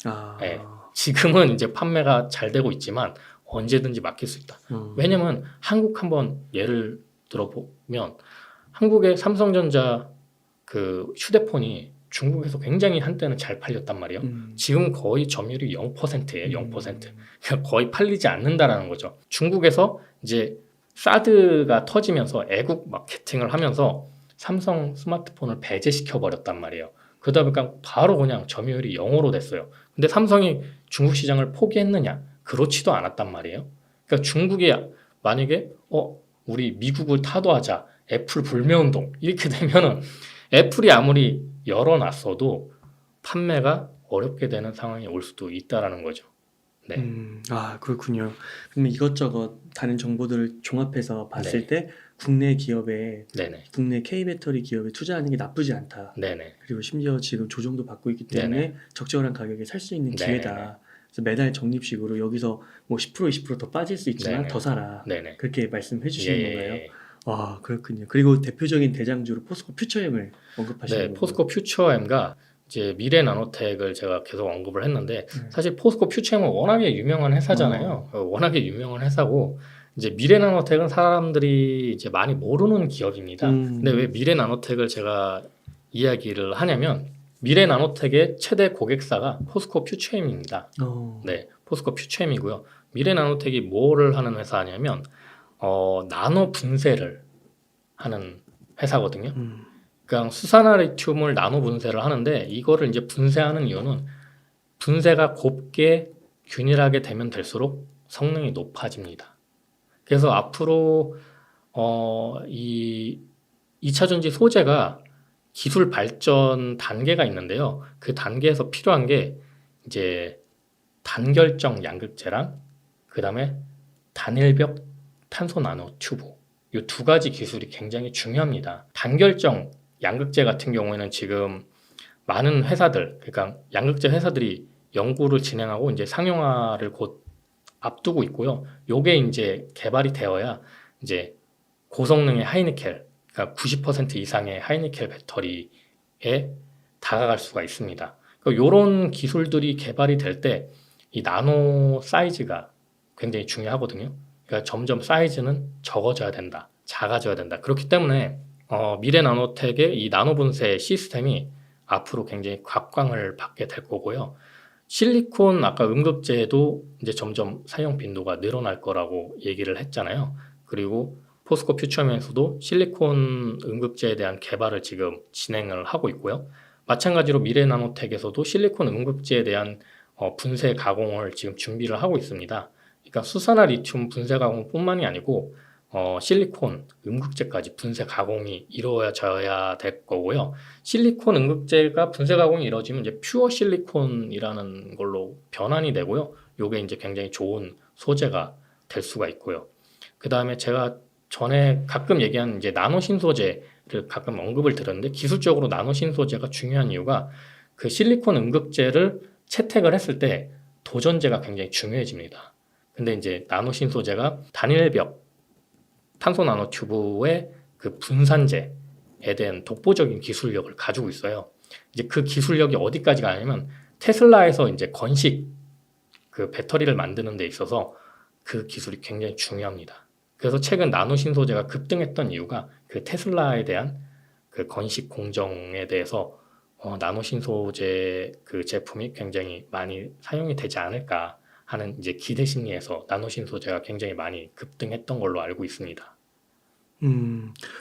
지금은 이제 판매가 잘 되고 있지만 언제든지 막힐 수 있다. 왜냐면 한국 한번 예를 들어보면 한국의 삼성전자 그 휴대폰이 중국에서 굉장히 한때는 잘 팔렸단 말이에요. 지금 거의 점유율이 0%예요. 0%. 그러니까 거의 팔리지 않는다라는 거죠. 중국에서 이제 사드가 터지면서 애국 마케팅을 하면서 삼성 스마트폰을 배제시켜 버렸단 말이에요. 그러다 보니까 바로 그냥 점유율이 0으로 됐어요. 근데 삼성이 중국 시장을 포기했느냐? 그렇지도 않았단 말이에요. 그러니까 중국이 만약에 우리 미국을 타도하자. 애플 불매운동 이렇게 되면은 애플이 아무리 열어놨어도 판매가 어렵게 되는 상황이 올 수도 있다라는 거죠. 네. 그렇군요. 그러면 이것저것 다른 정보들을 종합해서 봤을 때 국내 기업에 국내 K배터리 기업에 투자하는 게 나쁘지 않다. 그리고 심지어 지금 조정도 받고 있기 때문에 적절한 가격에 살 수 있는 기회다. 그래서 매달 적립식으로 여기서 뭐 10% 20% 더 빠질 수 있지만 더 사라. 그렇게 말씀해 주시는 건가요? 그렇군요. 그리고 대표적인 대장주로 포스코 퓨처엠을 언급하시는 거예요. 포스코 퓨처엠과 이제 미래 나노텍을 제가 계속 언급을 했는데 사실 포스코 퓨처엠은 워낙에 유명한 회사잖아요. 워낙에 유명한 회사고 이제 미래 나노텍은 사람들이 이제 많이 모르는 기업입니다. 근데 왜 미래 나노텍을 제가 이야기를 하냐면 미래 나노텍의 최대 고객사가 포스코 퓨처엠입니다. 포스코 퓨처엠이고요. 미래 나노텍이 뭐를 하는 회사냐면 나노 분쇄를 하는 회사거든요. 그러니까 수산화 리튬을 나노 분쇄를 하는데 이거를 이제 분쇄하는 이유는 분쇄가 곱게 균일하게 되면 될수록 성능이 높아집니다. 그래서 앞으로 이 2차 전지 소재가 기술 발전 단계가 있는데요. 그 단계에서 필요한 게 이제 단결정 양극재랑 그다음에 단일벽 탄소 나노 튜브 이 두 가지 기술이 굉장히 중요합니다. 단결정 양극재 같은 경우에는 지금 많은 회사들, 그러니까 양극재 회사들이 연구를 진행하고 이제 상용화를 곧 앞두고 있고요. 요게 이제 개발이 되어야 이제 고성능의 하이니켈, 그러니까 90% 이상의 하이니켈 배터리에 다가갈 수가 있습니다. 그러니까 요런 기술들이 개발이 될 때 이 나노 사이즈가 굉장히 중요하거든요. 그러니까 점점 사이즈는 적어져야 된다. 작아져야 된다. 그렇기 때문에 미래 나노텍의 이 나노 분쇄 시스템이 앞으로 굉장히 각광을 받게 될 거고요. 실리콘 아까 음극재도 이제 점점 사용 빈도가 늘어날 거라고 얘기를 했잖아요. 그리고 포스코 퓨처엠에서도 실리콘 음극재에 대한 개발을 지금 진행을 하고 있고요. 마찬가지로 미래나노텍에서도 실리콘 음극재에 대한 분쇄 가공을 지금 준비를 하고 있습니다. 그러니까 수산화 리튬 분쇄 가공뿐만이 아니고 실리콘 음극재까지 분쇄 가공이 이루어져야 될 거고요. 실리콘 음극재가 분쇄 가공이 이루어지면 이제 퓨어 실리콘이라는 걸로 변환이 되고요. 요게 이제 굉장히 좋은 소재가 될 수가 있고요. 그 다음에 제가 전에 가끔 얘기한 이제 나노 신소재를 가끔 언급을 드렸는데, 기술적으로 나노 신소재가 중요한 이유가 그 실리콘 음극재를 채택을 했을 때 도전제가 굉장히 중요해집니다. 근데 이제 나노 신소재가 단일벽 탄소 나노튜브의 그 분산제에 대한 독보적인 기술력을 가지고 있어요. 이제 그 기술력이 어디까지 가냐면 테슬라에서 이제 건식 그 배터리를 만드는 데 있어서 그 기술이 굉장히 중요합니다. 그래서 최근 나노 신소재가 급등했던 이유가 그 테슬라에 대한 그 건식 공정에 대해서 나노 신소재 그 제품이 굉장히 많이 사용이 되지 않을까 하는 이제 기대 심리에서 나노 신소재가 굉장히 많이 급등했던 걸로 알고 있습니다.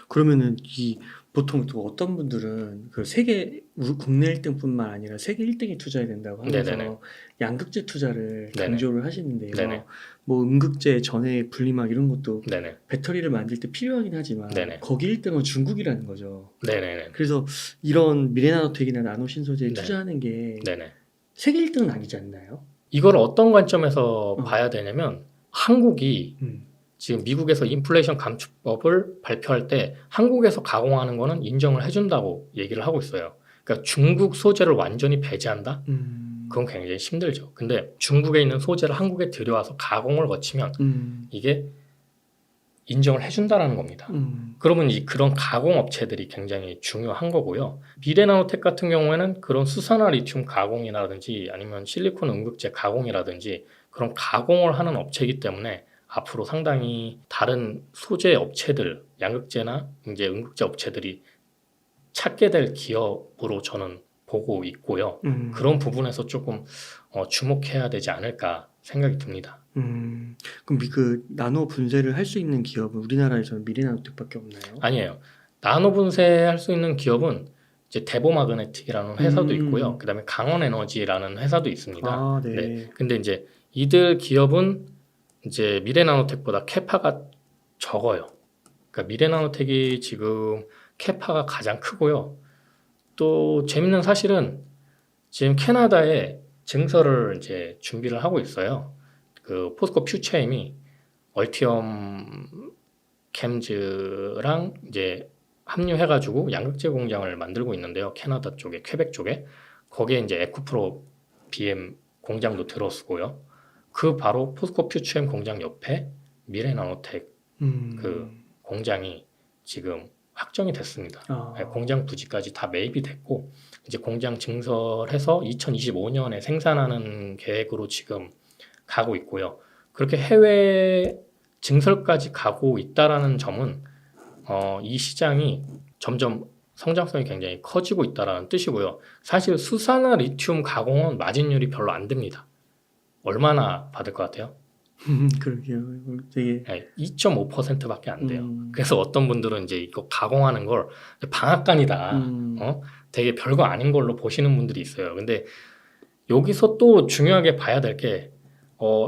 그러면은 보통 또 어떤 분들은 그 세계 국내 1등뿐만 아니라 세계 1등에 투자해야 된다고 하면서 네네네. 양극재 투자를 네네. 강조를 하시는데요. 네네. 뭐 음극재, 전해, 분리막 이런 것도 네네. 배터리를 만들 때 필요하긴 하지만 네네. 거기 1등은 중국이라는 거죠. 네네네. 그래서 이런 미래나노텍이나 나노신소재에 네. 투자하는 게 네네. 세계 1등은 아니지 않나요? 이걸 어떤 관점에서 봐야 되냐면, 한국이 지금 미국에서 인플레이션 감축법을 발표할 때 한국에서 가공하는 거는 인정을 해준다고 얘기를 하고 있어요. 그러니까 중국 소재를 완전히 배제한다? 그건 굉장히 힘들죠. 근데 중국에 있는 소재를 한국에 들여와서 가공을 거치면 이게 인정을 해준다라는 겁니다. 그러면 그런 가공 업체들이 굉장히 중요한 거고요. 미래나노텍 같은 경우에는 그런 수산화 리튬 가공이라든지 아니면 실리콘 음극재 가공이라든지 그런 가공을 하는 업체이기 때문에 앞으로 상당히 다른 소재 업체들, 양극재나 이제 음극재 업체들이 찾게 될 기업으로 저는 보고 있고요. 그런 부분에서 조금 주목해야 되지 않을까 생각이 듭니다. 그럼 그 나노 분쇄를 할 수 있는 기업은 우리나라에서는 미래나노텍밖에 없나요? 아니에요. 나노 분쇄할 수 있는 기업은 이제 데보마그네틱이라는 회사도 있고요. 그다음에 강원에너지라는 회사도 있습니다. 아, 네. 네. 근데 이제 이들 기업은 이제 미래나노텍보다 캐파가 적어요. 그러니까 미래나노텍이 지금 캐파가 가장 크고요. 또 재밌는 사실은 지금 캐나다에 증설을 이제 준비를 하고 있어요. 그 포스코 퓨처엠이 얼티엄 캠즈랑 이제 합류해가지고 양극재 공장을 만들고 있는데요. 캐나다 쪽에, 퀘벡 쪽에. 거기에 이제 에코프로 BM 공장도 들어서고요. 그 바로 포스코 퓨처엠 공장 옆에 미래나노텍 그 공장이 지금 확정이 됐습니다. 공장 부지까지 다 매입이 됐고 이제 공장 증설해서 2025년에 생산하는 계획으로 지금 가고 있고요. 그렇게 해외 증설까지 가고 있다라는 점은 이 시장이 점점 성장성이 굉장히 커지고 있다라는 뜻이고요. 사실 수산화 리튬 가공은 마진율이 별로 안 됩니다. 얼마나 받을 것 같아요? 그러게요. 되게 2.5%밖에 안 돼요. 그래서 어떤 분들은 이제 이거 가공하는 걸 방앗간이다. 되게 별거 아닌 걸로 보시는 분들이 있어요. 근데 여기서 또 중요하게 봐야 될 게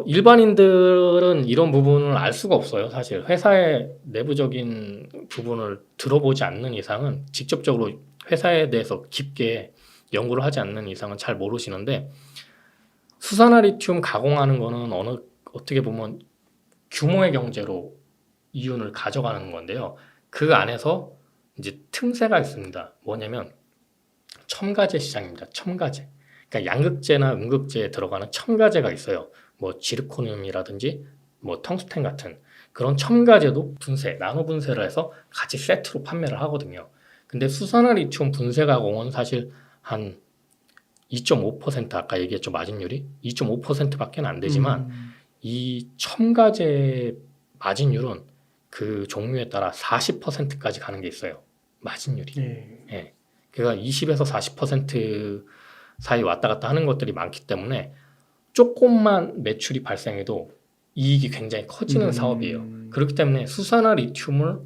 일반인들은 이런 부분을 알 수가 없어요. 사실 회사의 내부적인 부분을 들어보지 않는 이상은, 직접적으로 회사에 대해서 깊게 연구를 하지 않는 이상은 잘 모르시는데, 수산화 리튬 가공하는 거는 어떻게 보면 규모의 경제로 이윤을 가져가는 건데요. 그 안에서 이제 틈새가 있습니다. 뭐냐면 첨가제 시장입니다. 첨가제. 그러니까 양극재나 음극재에 들어가는 첨가제가 있어요. 뭐 지르코늄이라든지 뭐 텅스텐 같은 그런 첨가제도 분쇄, 나노 분쇄를 해서 같이 세트로 판매를 하거든요. 근데 수산화 리튬 분쇄 가공은 사실 한 2.5% 아까 얘기했죠, 마진율이 2.5%밖에 안 되지만 이 첨가제 마진율은 그 종류에 따라 40%까지 가는 게 있어요. 마진율이. 네. 그러니까 20에서 40% 사이 왔다 갔다 하는 것들이 많기 때문에 조금만 매출이 발생해도 이익이 굉장히 커지는 사업이에요. 그렇기 때문에 수산화 리튬을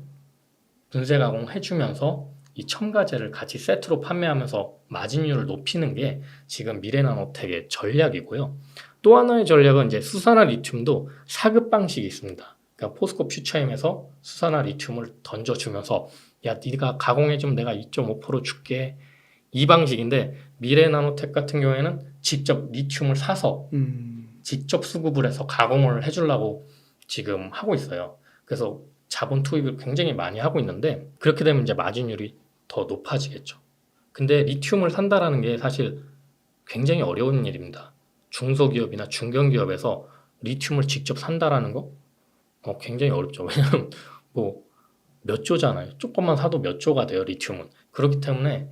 분쇄 가공해주면서 이 첨가제를 같이 세트로 판매하면서 마진율을 높이는 게 지금 미래나노텍의 전략이고요. 또 하나의 전략은 이제 수산화 리튬도 사급 방식이 있습니다. 그러니까 포스코 퓨처엠에서 수산화 리튬을 던져주면서 야, 네가 가공해주면 내가 2.5% 줄게. 이 방식인데 미래나노텍 같은 경우에는 직접 리튬을 사서 직접 수급을 해서 가공을 해주려고 지금 하고 있어요. 그래서 자본 투입을 굉장히 많이 하고 있는데 그렇게 되면 이제 마진율이 더 높아지겠죠. 근데 리튬을 산다라는 게 사실 굉장히 어려운 일입니다. 중소기업이나 중견기업에서 리튬을 직접 산다라는 거 굉장히 어렵죠. 왜냐면 뭐 몇 조잖아요. 조금만 사도 몇 조가 돼요, 리튬은. 그렇기 때문에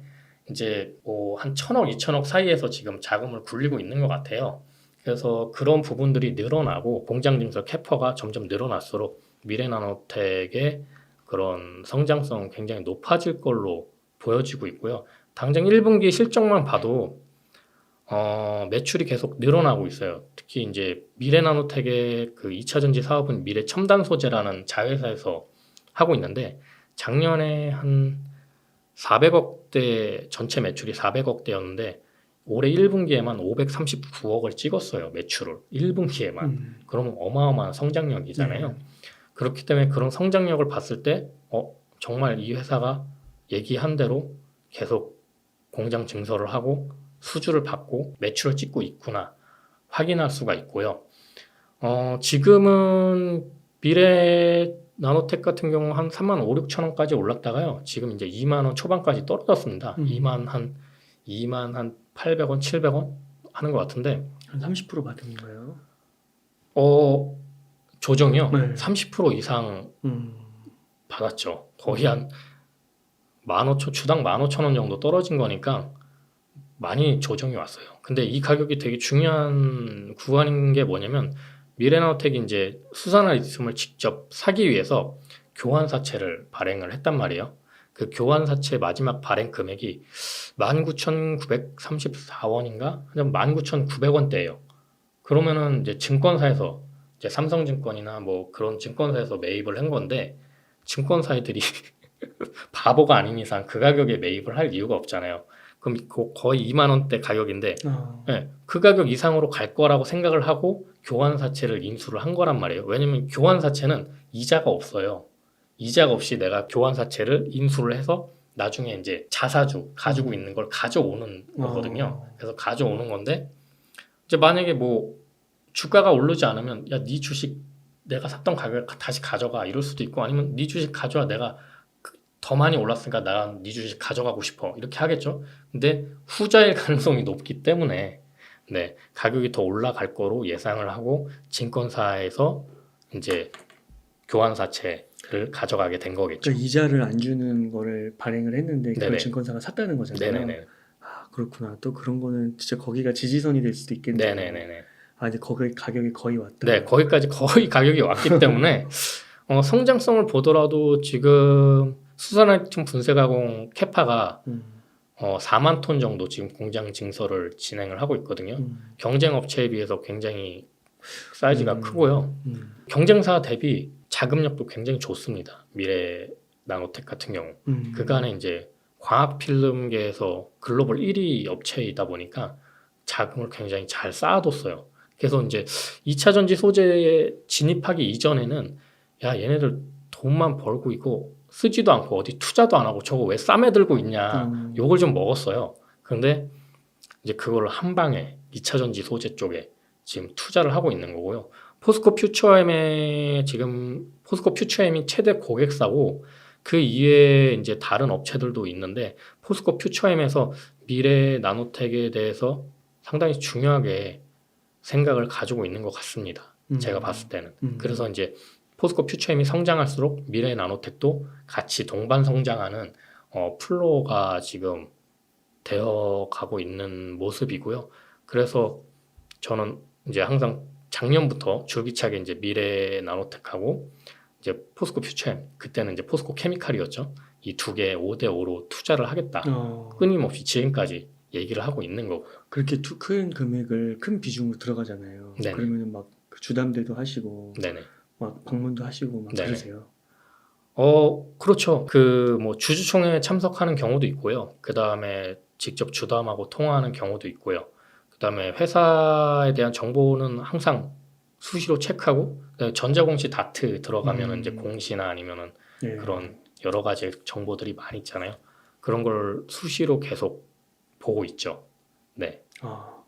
이제 뭐 한 1,000억, 2,000억 사이에서 지금 자금을 굴리고 있는 것 같아요. 그래서 그런 부분들이 늘어나고 공장 증설 캐퍼가 점점 늘어날수록 미래나노텍의 그런 성장성은 굉장히 높아질 걸로 보여지고 있고요. 당장 1분기 실적만 봐도 매출이 계속 늘어나고 있어요. 특히 이제 미래나노텍의 그 2차 전지 사업은 미래첨단소재라는 자회사에서 하고 있는데 작년에 한 400억대 전체 매출이 400억대였는데 올해 1분기에만 539억을 찍었어요. 매출을 1분기에만. 그러면 어마어마한 성장력이잖아요. 그렇기 때문에 그런 성장력을 봤을 때 정말 이 회사가 얘기한 대로 계속 공장 증설을 하고 수주를 받고 매출을 찍고 있구나 확인할 수가 있고요. 지금은 미래 나노텍 같은 경우 한 3만 5, 6천 원까지 올랐다가요. 지금 이제 2만 원 초반까지 떨어졌습니다. 2만 한 800원, 700원 하는 것 같은데 한 30% 받은 건가요? 조정이요. 네. 30% 이상 받았죠. 거의 한 15,000, 주당 15,000원 정도 떨어진 거니까 많이 조정이 왔어요. 근데 이 가격이 되게 중요한 구간인 게 뭐냐면 미래나노텍이 이제 수산화 리튬을 직접 사기 위해서 교환사채를 발행을 했단 말이에요. 그 교환사채 마지막 발행 금액이 19,934원인가? 19,900원대예요. 그러면은 이제 증권사에서 이제 삼성증권이나 뭐 그런 증권사에서 매입을 한 건데 증권사들이 바보가 아닌 이상 그 가격에 매입을 할 이유가 없잖아요. 그럼 거의 2만 원대 가격인데 네, 그 가격 이상으로 갈 거라고 생각을 하고 교환사채를 인수를 한 거란 말이에요. 왜냐면 교환사채는 이자가 없어요. 이자가 없이 내가 교환사채를 인수를 해서 나중에 이제 자사주 가지고 있는 걸 가져오는 거거든요. 그래서 가져오는 건데 이제 만약에 뭐 주가가 오르지 않으면 야, 네 주식 내가 샀던 가격 다시 가져가 이럴 수도 있고 아니면 네 주식 가져와 내가 더 많이 올랐으니까 나 네 주식 가져가고 싶어 이렇게 하겠죠. 근데 후자일 가능성이 높기 때문에 네, 가격이 더 올라갈 거로 예상을 하고 증권사에서 이제 교환사채를 가져가게 된 거겠죠. 그러니까 이자를 안 주는 거를 발행을 했는데 그걸 네네. 증권사가 샀다는 거잖아요. 네네네. 아, 그렇구나. 또 그런 거는 진짜 거기가 지지선이 될 수도 있겠네요. 네네네. 아, 이제 거기 가격이 거의 왔다. 네, 거기까지 거의 가격이 왔기 때문에 성장성을 보더라도 지금 수산화리튬 분쇄 가공 캐파가 4만 톤 정도 지금 공장 증설을 진행을 하고 있거든요. 경쟁 업체에 비해서 굉장히 사이즈가 크고요. 경쟁사 대비 자금력도 굉장히 좋습니다. 미래 나노텍 같은 경우. 그간에 이제 광학 필름계에서 글로벌 1위 업체이다 보니까 자금을 굉장히 잘 쌓아뒀어요. 그래서 이제 2차 전지 소재에 진입하기 이전에는 야, 얘네들 돈만 벌고 있고 쓰지도 않고 어디 투자도 안 하고 저거 왜 싸매 들고 있냐 욕을 좀 먹었어요. 그런데 이제 그걸 한 방에 2차 전지 소재 쪽에 지금 투자를 하고 있는 거고요. 포스코 퓨처엠이 최대 고객사고 그 이외에 이제 다른 업체들도 있는데 포스코 퓨처엠에서 미래 나노텍에 대해서 상당히 중요하게 생각을 가지고 있는 것 같습니다. 제가 봤을 때는. 그래서 이제 포스코 퓨처엠이 성장할수록 미래 나노텍도 같이 동반 성장하는 플로어가 지금 되어 가고 있는 모습이고요. 그래서 저는 이제 항상 작년부터 줄기차게 이제 미래 나노텍하고 이제 포스코 퓨처엠, 그때는 이제 포스코 케미칼이었죠. 이 두 개 5대5로 투자를 하겠다. 끊임없이 지금까지 얘기를 하고 있는 거고요. 그렇게 큰 금액을 큰 비중으로 들어가잖아요. 네네. 그러면은 막 그 주담대도 하시고 네네. 막 방문도 하시고 막 네네. 그러세요. 그렇죠. 뭐 주주총회에 참석하는 경우도 있고요. 그 다음에 직접 주담하고 통화하는 경우도 있고요. 그 다음에 회사에 대한 정보는 항상 수시로 체크하고, 전자공시 다트 들어가면은 이제 공시나 아니면은 예. 그런 여러 가지 정보들이 많이 있잖아요. 그런 걸 수시로 계속 보고 있죠. 네.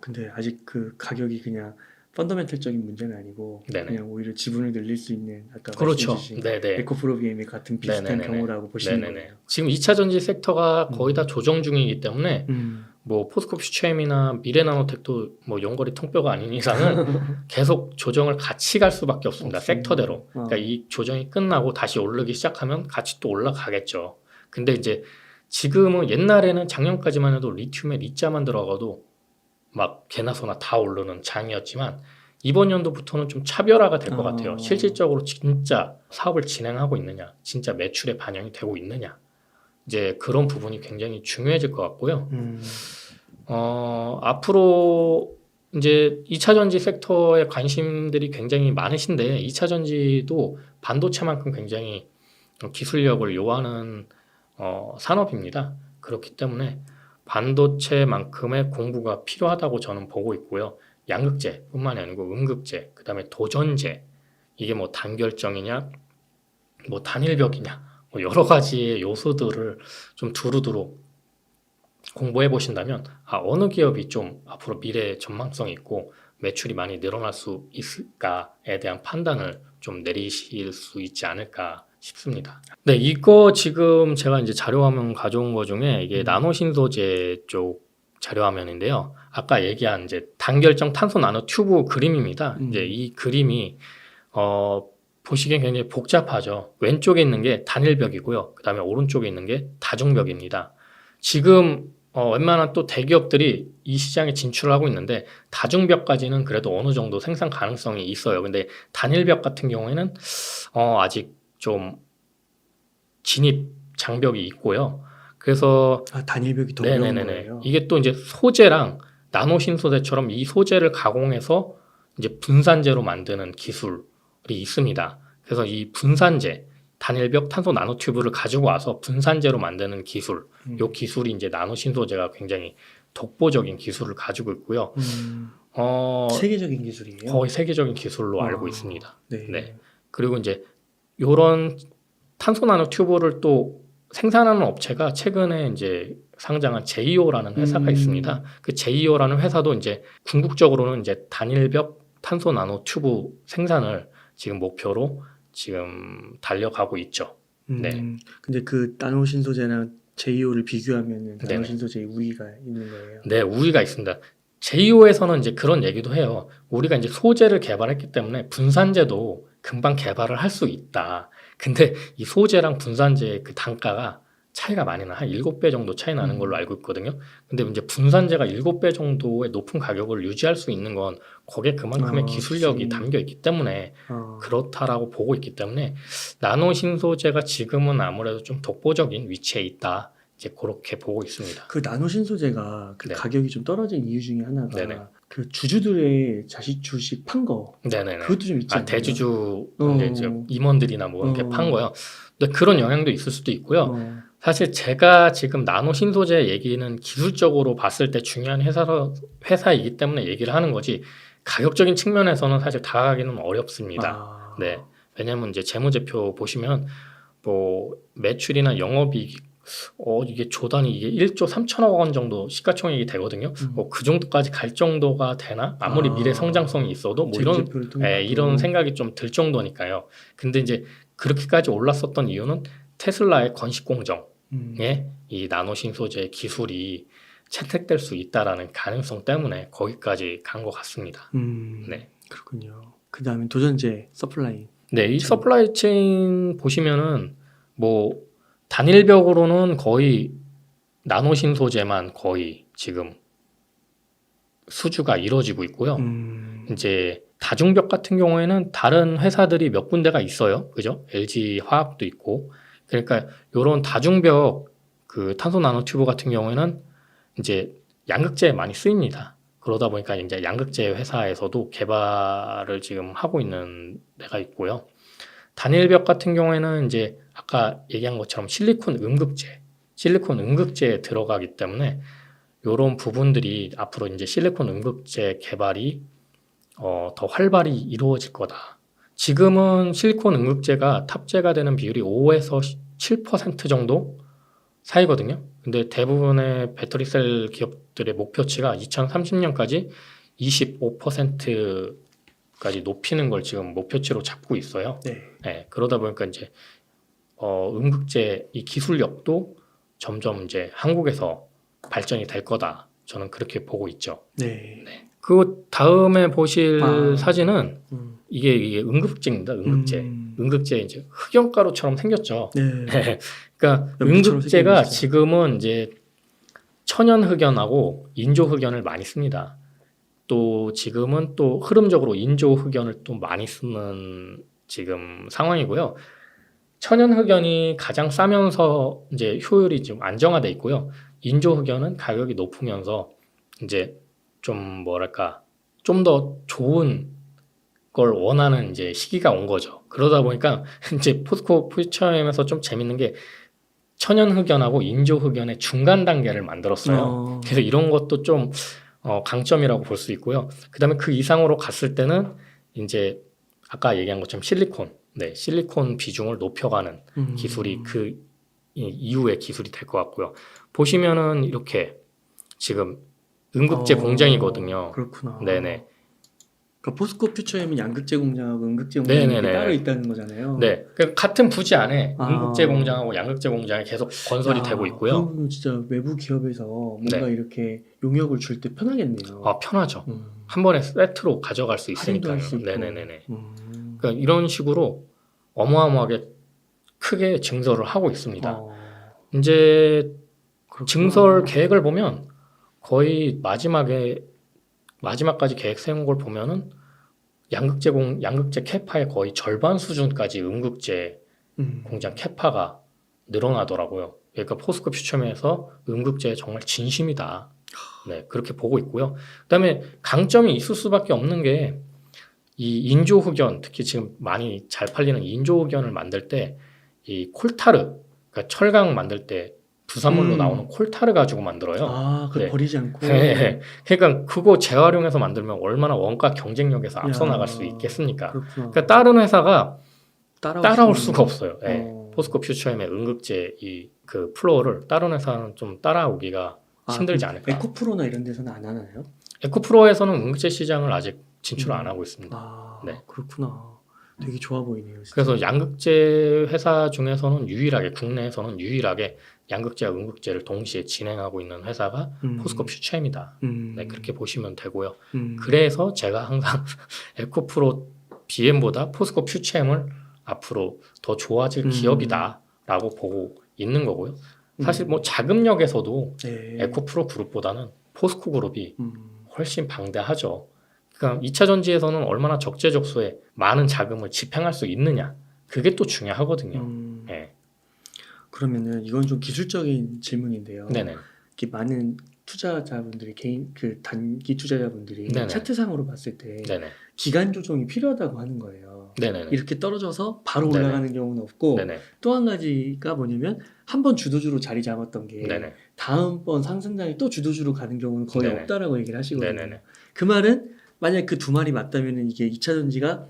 근데 아직 그 가격이 그냥 펀더멘털적인 문제는 아니고 네네. 그냥 오히려 지분을 늘릴 수 있는 아까 그렇죠. 말씀 주신 네네. 에코프로비엠 같은 비슷한 네네네네. 경우라고 보시는 네네네. 거예요. 지금 2차 전지 섹터가 거의 다 조정 중이기 때문에 뭐 포스코퓨처엠이나 미래나노텍도 뭐 연거리 통뼈가 아닌 이상은 계속 조정을 같이 갈 수밖에 없습니다. 섹터대로. 그러니까 이 조정이 끝나고 다시 오르기 시작하면 같이 또 올라가겠죠. 근데 이제 지금은 옛날에는 작년까지만 해도 리튬에 리자만 들어가도 막 개나 소나 다 오르는 장이었지만 이번 연도부터는 좀 차별화가 될 것 같아요. 실질적으로 진짜 사업을 진행하고 있느냐, 진짜 매출에 반영이 되고 있느냐, 이제 그런 부분이 굉장히 중요해질 것 같고요. 앞으로 이제 2차 전지 섹터에 관심들이 굉장히 많으신데 2차 전지도 반도체만큼 굉장히 기술력을 요하는 산업입니다. 그렇기 때문에 반도체만큼의 공부가 필요하다고 저는 보고 있고요. 양극재뿐만이 아니고 음극재, 그 다음에 도전재, 이게 뭐 단결정이냐, 뭐 단일벽이냐, 뭐 여러 가지의 요소들을 좀 두루두루 공부해 보신다면 어느 기업이 좀 앞으로 미래 전망성이 있고 매출이 많이 늘어날 수 있을까에 대한 판단을 좀 내리실 수 있지 않을까 싶습니다. 네, 이거 지금 제가 이제 자료화면 가져온 거 중에 이게 나노신소재 쪽 자료화면인데요. 아까 얘기한 이제 단결정 탄소 나노 튜브 그림입니다. 이제 이 그림이 보시기엔 굉장히 복잡하죠. 왼쪽에 있는 게 단일벽이고요. 그 다음에 오른쪽에 있는 게 다중벽입니다. 지금 웬만한 또 대기업들이 이 시장에 진출을 하고 있는데 다중벽까지는 그래도 어느 정도 생산 가능성이 있어요. 근데 단일벽 같은 경우에는 아직 좀 진입 장벽이 있고요. 그래서 단일벽이 더 어려운 거예요. 이게 또 이제 소재랑 나노 신소재처럼 이 소재를 가공해서 이제 분산재로 만드는 기술이 있습니다. 그래서 이 분산재 단일벽 탄소 나노튜브를 가지고 와서 분산재로 만드는 기술, 요 기술이 이제 나노 신소재가 굉장히 독보적인 기술을 가지고 있고요. 세계적인 기술이에요? 거의 세계적인 기술로 알고 있습니다. 네. 네. 그리고 이제 요런 탄소 나노튜브를 또 생산하는 업체가 최근에 이제 상장한 제이오라는 회사가 있습니다. 그 제이오라는 회사도 이제 궁극적으로는 이제 단일벽 탄소 나노튜브 생산을 지금 목표로 지금 달려가고 있죠. 네. 근데 그 나노신소재랑 제이오를 비교하면 나노신소재의 우위가 있는 거예요? 네, 우위가 있습니다. 제이오에서는 이제 그런 얘기도 해요. 우리가 이제 소재를 개발했기 때문에 분산재도 금방 개발을 할 수 있다. 근데 이 소재랑 분산재의 그 단가가 차이가 많이 나. 한 7배 정도 차이 나는 걸로 알고 있거든요. 근데 이제 분산재가 7배 정도의 높은 가격을 유지할 수 있는 건 거기에 그만큼의 기술력이 담겨 있기 때문에 그렇다라고 보고 있기 때문에 나노 신소재가 지금은 아무래도 좀 독보적인 위치에 있다. 이제 그렇게 보고 있습니다. 그 나노 신소재가 그 가격이 좀 떨어진 이유 중에 하나가 그 주주들의 자식 주식 판 거. 그것도 좀 있지 않나요? 대주주 이제 임원들이나 뭐 이렇게 판 거요. 근데 그런 영향도 있을 수도 있고요. 사실 제가 지금 나노 신소재 얘기는 기술적으로 봤을 때 중요한 회사이기 때문에 얘기를 하는 거지 가격적인 측면에서는 사실 다가가기는 어렵습니다. 네. 왜냐면 이제 재무제표 보시면 뭐 매출이나 영업이익 이게 조단이 이게 1조 3천억 원 정도 시가총액이 되거든요. 그 정도까지 갈 정도가 되나? 아무리 미래 성장성이 있어도 뭐 이런 생각이 좀 들 정도니까요. 근데 이제 그렇게까지 올랐었던 이유는 테슬라의 건식 공정에 이 나노 신소재 기술이 채택될 수 있다라는 가능성 때문에 거기까지 간 것 같습니다. 네. 그렇군요. 그 다음에 도전재 서플라이. 네, 이 서플라이 체인 보시면은 뭐 단일벽으로는 거의 나노신 소재만 거의 지금 수주가 이루어지고 있고요. 이제 다중벽 같은 경우에는 다른 회사들이 몇 군데가 있어요. 그죠? LG 화학도 있고. 그러니까 이런 다중벽 그 탄소 나노튜브 같은 경우에는 이제 양극재에 많이 쓰입니다. 그러다 보니까 이제 양극재 회사에서도 개발을 지금 하고 있는 데가 있고요. 단일벽 같은 경우에는 이제 아까 얘기한 것처럼 실리콘 음극재에 들어가기 때문에 이런 부분들이 앞으로 이제 실리콘 음극재 개발이 더 활발히 이루어질 거다. 지금은 실리콘 음극재가 탑재가 되는 비율이 5에서 7% 정도 사이거든요. 근데 대부분의 배터리셀 기업들의 목표치가 2030년까지 25%까지 높이는 걸 지금 목표치로 잡고 있어요. 네, 그러다 보니까 이제 음극재 이 기술력도 점점 이제 한국에서 발전이 될 거다. 저는 그렇게 보고 있죠. 네. 그 다음에 보실 사진은 이게 음극재입니다. 음극재 이제 흑연가루처럼 생겼죠. 네. 그러니까 음극재가 지금은 이제 천연 흑연하고 인조 흑연을 많이 씁니다. 또 지금은 또 흐름적으로 인조 흑연을 또 많이 쓰는 지금 상황이고요. 천연 흑연이 가장 싸면서 이제 효율이 좀 안정화돼 있고요. 인조 흑연은 가격이 높으면서 이제 좀 뭐랄까 좀 더 좋은 걸 원하는 이제 시기가 온 거죠. 그러다 보니까 이제 포스코 퓨처엠에서 좀 재밌는 게 천연 흑연하고 인조 흑연의 중간 단계를 만들었어요. 그래서 이런 것도 좀 강점이라고 볼 수 있고요. 그다음에 그 이상으로 갔을 때는 이제 아까 얘기한 것처럼 실리콘 비중을 높여가는 기술이 그 이후의 기술이 될 것 같고요. 보시면은 이렇게 지금 음극재 공장이거든요. 그렇구나. 네네. 그러니까 포스코 퓨처엠은 양극재 공장하고 음극재 공장이 따로 있다는 거잖아요. 네, 그러니까 같은 부지 안에 음극재 공장하고 양극재 공장이 계속 건설이 되고 있고요. 그럼 진짜 외부 기업에서 뭔가 이렇게 용역을 줄 때 편하겠네요. 편하죠. 한 번에 세트로 가져갈 수 있으니까요. 네네네네. 그러니까 이런 식으로 어마어마하게 크게 증설을 하고 있습니다. 이제 그렇구나. 증설 계획을 보면 거의 마지막까지 계획 세운 걸 보면은 양극재 캐파의 거의 절반 수준까지 음극재 공장 캐파가 늘어나더라고요. 그러니까 포스코 퓨처엠에서 음극재에 정말 진심이다. 네, 그렇게 보고 있고요. 그다음에 강점이 있을 수밖에 없는 게 이 인조 흑연, 특히 지금 많이 잘 팔리는 인조 흑연을 만들 때 이 콜타르, 그러니까 철강 만들 때 부산물로 나오는 콜타르 가지고 만들어요. 그걸 버리지 않고. 네. 그러니까 그거 재활용해서 만들면 얼마나 원가 경쟁력에서 앞서 나갈 수 있겠습니까? 그러니까 다른 회사가 따라올 수가 없어요. 네. 포스코 퓨처엠의 음극재 그 플로어를 다른 회사는 좀 따라오기가 힘들지 않을까. 에코프로나 이런 데서는 안 하나요? 에코프로에서는 음극재 시장을 아직 진출을 안 하고 있습니다. 네. 그렇구나. 되게 좋아 보이네요. 진짜. 그래서 양극재 회사 중에서는 국내에서는 유일하게 양극재와 음극재를 동시에 진행하고 있는 회사가 포스코 퓨처엠이다. 네, 그렇게 보시면 되고요. 그래서 제가 항상 에코프로 BM보다 포스코 퓨처엠을 앞으로 더 좋아질 기업이다라고 보고 있는 거고요. 사실 뭐 자금력에서도 에코프로 그룹보다는 포스코 그룹이 훨씬 방대하죠. 그러니까 2차 전지에서는 얼마나 적재적소에 많은 자금을 집행할 수 있느냐, 그게 또 중요하거든요. 네. 그러면은 이건 좀 기술적인 질문인데요. 네네. 이렇게 많은 투자자분들이 단기 투자자분들이 차트상으로 봤을 때 기간 조정이 필요하다고 하는 거예요. 네네. 이렇게 떨어져서 바로 올라가는 경우는 없고, 또 한 가지가 뭐냐면 한 번 주도주로 자리 잡았던 게 다음번 상승장에 또 주도주로 가는 경우는 거의 없다라고 얘기를 하시거든요. 그 말은 만약 그 두 말이 맞다면 이게 2차 전지가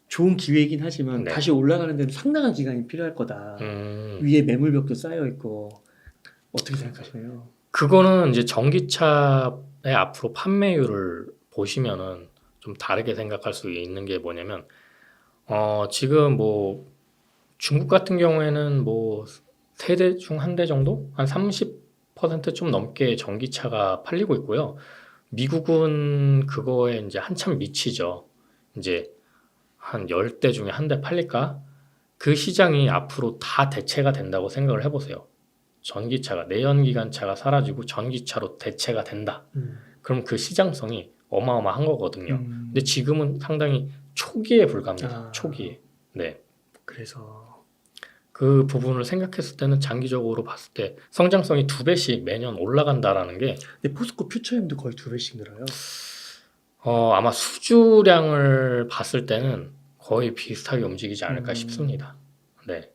좋은 기회이긴 하지만 다시 올라가는 데는 상당한 기간이 필요할 거다. 위에 매물벽도 쌓여 있고. 어떻게 생각하시나요? 그거는 이제 전기차의 앞으로 판매율을 보시면은 좀 다르게 생각할 수 있는 게 뭐냐면 지금 뭐 중국 같은 경우에는 뭐 3대 중 1대 정도? 한 30% 좀 넘게 전기차가 팔리고 있고요. 미국은 그거에 이제 한참 미치죠. 이제 한 10대 중에 1대 팔릴까? 그 시장이 앞으로 다 대체가 된다고 생각을 해보세요. 전기차가, 내연기관차가 사라지고 전기차로 대체가 된다. 그럼 그 시장성이 어마어마한 거거든요. 근데 지금은 상당히 초기에 불과합니다. 초기에. 네. 그래서 그 부분을 생각했을 때는 장기적으로 봤을 때 성장성이 2배씩 매년 올라간다라는 게 근데 포스코 퓨처엠도 거의 2배씩 늘어요. 아마 수주량을 봤을 때는 거의 비슷하게 움직이지 않을까 싶습니다. 네.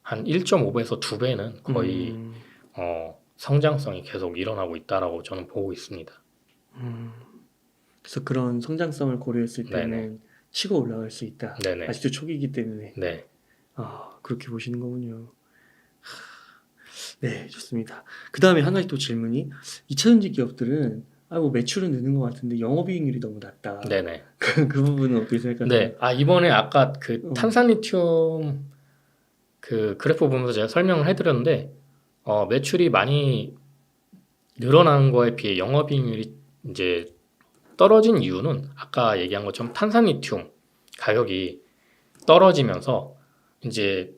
한 1.5배에서 2배는 거의 성장성이 계속 일어나고 있다라고 저는 보고 있습니다. 그래서 그런 성장성을 고려했을 때는 네네. 치고 올라갈 수 있다. 네네. 아직도 초기이기 때문에. 네. 그렇게 보시는 거군요. 네, 좋습니다. 그 다음에 한 가지 또 질문이 2차전지 기업들은 뭐 매출은 느는 것 같은데 영업이익률이 너무 낮다. 네네. 그 부분은 어떻게 생각하세요? 네. 이번에 아까 그 탄산리튬 그 그래프 보면서 제가 설명을 해드렸는데 매출이 많이 늘어난 거에 비해 영업이익률이 이제 떨어진 이유는 아까 얘기한 것처럼 탄산리튬 가격이 떨어지면서 이제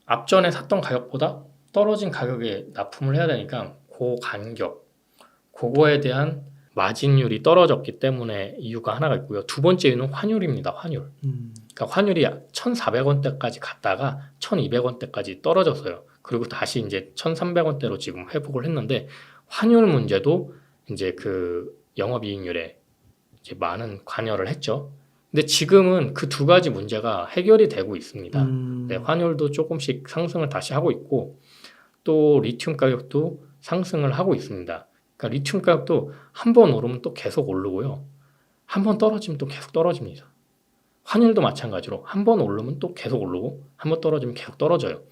앞전에 샀던 가격보다 떨어진 가격에 납품을 해야 되니까 그 간격, 그거에 대한 마진율이 떨어졌기 때문에 이유가 하나가 있고요. 두 번째 이유는 환율입니다. 환율. 그러니까 환율이 1,400원대까지 갔다가 1,200원대까지 떨어졌어요. 그리고 다시 이제 1,300원대로 지금 회복을 했는데 환율 문제도 이제 그 영업이익률에 이제 많은 관여를 했죠. 근데 지금은 그 두 가지 문제가 해결이 되고 있습니다. 네, 환율도 조금씩 상승을 다시 하고 있고 또 리튬 가격도 상승을 하고 있습니다. 그러니까 리튬 가격도 한 번 오르면 또 계속 오르고요. 한 번 떨어지면 또 계속 떨어집니다. 환율도 마찬가지로 한 번 오르면 또 계속 오르고 한 번 떨어지면 계속 떨어져요.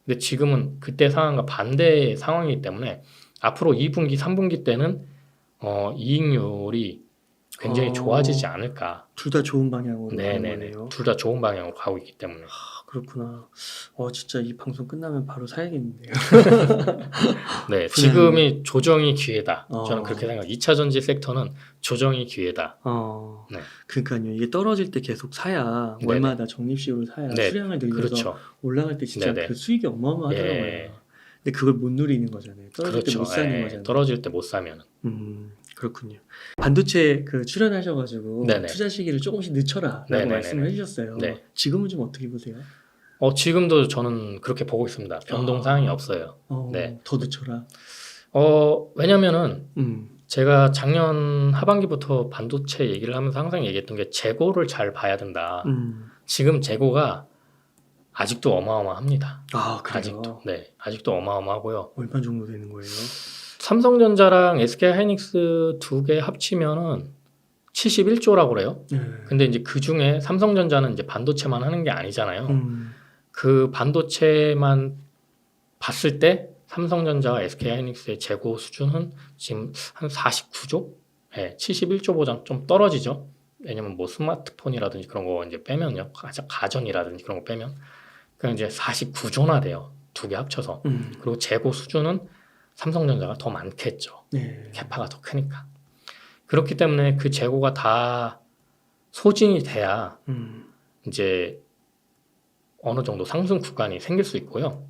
근데 지금은 그때 상황과 반대의 상황이기 때문에 앞으로 2분기, 3분기 때는 이익률이 굉장히 좋아지지 않을까. 둘 다 좋은 방향으로 가는 네네네. 거네요. 둘 다 좋은 방향으로 가고 있기 때문에. 그렇구나. 진짜 이 방송 끝나면 바로 사야겠는데요. 네, 지금이 조정이 기회다. 저는 그렇게 생각해요. 2차 전지 섹터는 조정이 기회다. 네. 그러니까요. 이게 떨어질 때 계속 사야 월마다 적립식으로 사야 수량을 늘려서 그렇죠. 올라갈 때 진짜 그 수익이 어마어마하더라고요. 근데 그걸 못 누리는 거잖아요. 떨어질 때 못 사는 거잖아요. 떨어질 때 못 사면. 그렇군요. 반도체 출연하셔가지고 투자 시기를 조금씩 늦춰라라고 말씀을 해주셨어요. 지금은 좀 어떻게 보세요? 지금도 저는 그렇게 보고 있습니다. 변동 사항이 없어요. 더 늦춰라. 왜냐면은 제가 작년 하반기부터 반도체 얘기를 하면서 항상 얘기했던 게 재고를 잘 봐야 된다. 지금 재고가 아직도 어마어마합니다. 그래요? 아직도 어마어마하고요. 얼마 정도 되는 거예요? 삼성전자랑 SK하이닉스 두 개 합치면은 71조라고 그래요. 근데 이제 그 중에 삼성전자는 이제 반도체만 하는 게 아니잖아요. 그 반도체만 봤을 때 삼성전자와 SK하이닉스의 재고 수준은 지금 한 49조? 71조보다 좀 떨어지죠. 왜냐면 뭐 스마트폰이라든지 그런 거 이제 빼면요. 가전이라든지 그런 거 빼면. 그냥 이제 49조나 돼요. 두 개 합쳐서. 그리고 재고 수준은 삼성전자가 더 많겠죠. 캐파가 더 크니까. 그렇기 때문에 그 재고가 다 소진이 돼야 이제 어느 정도 상승 구간이 생길 수 있고요.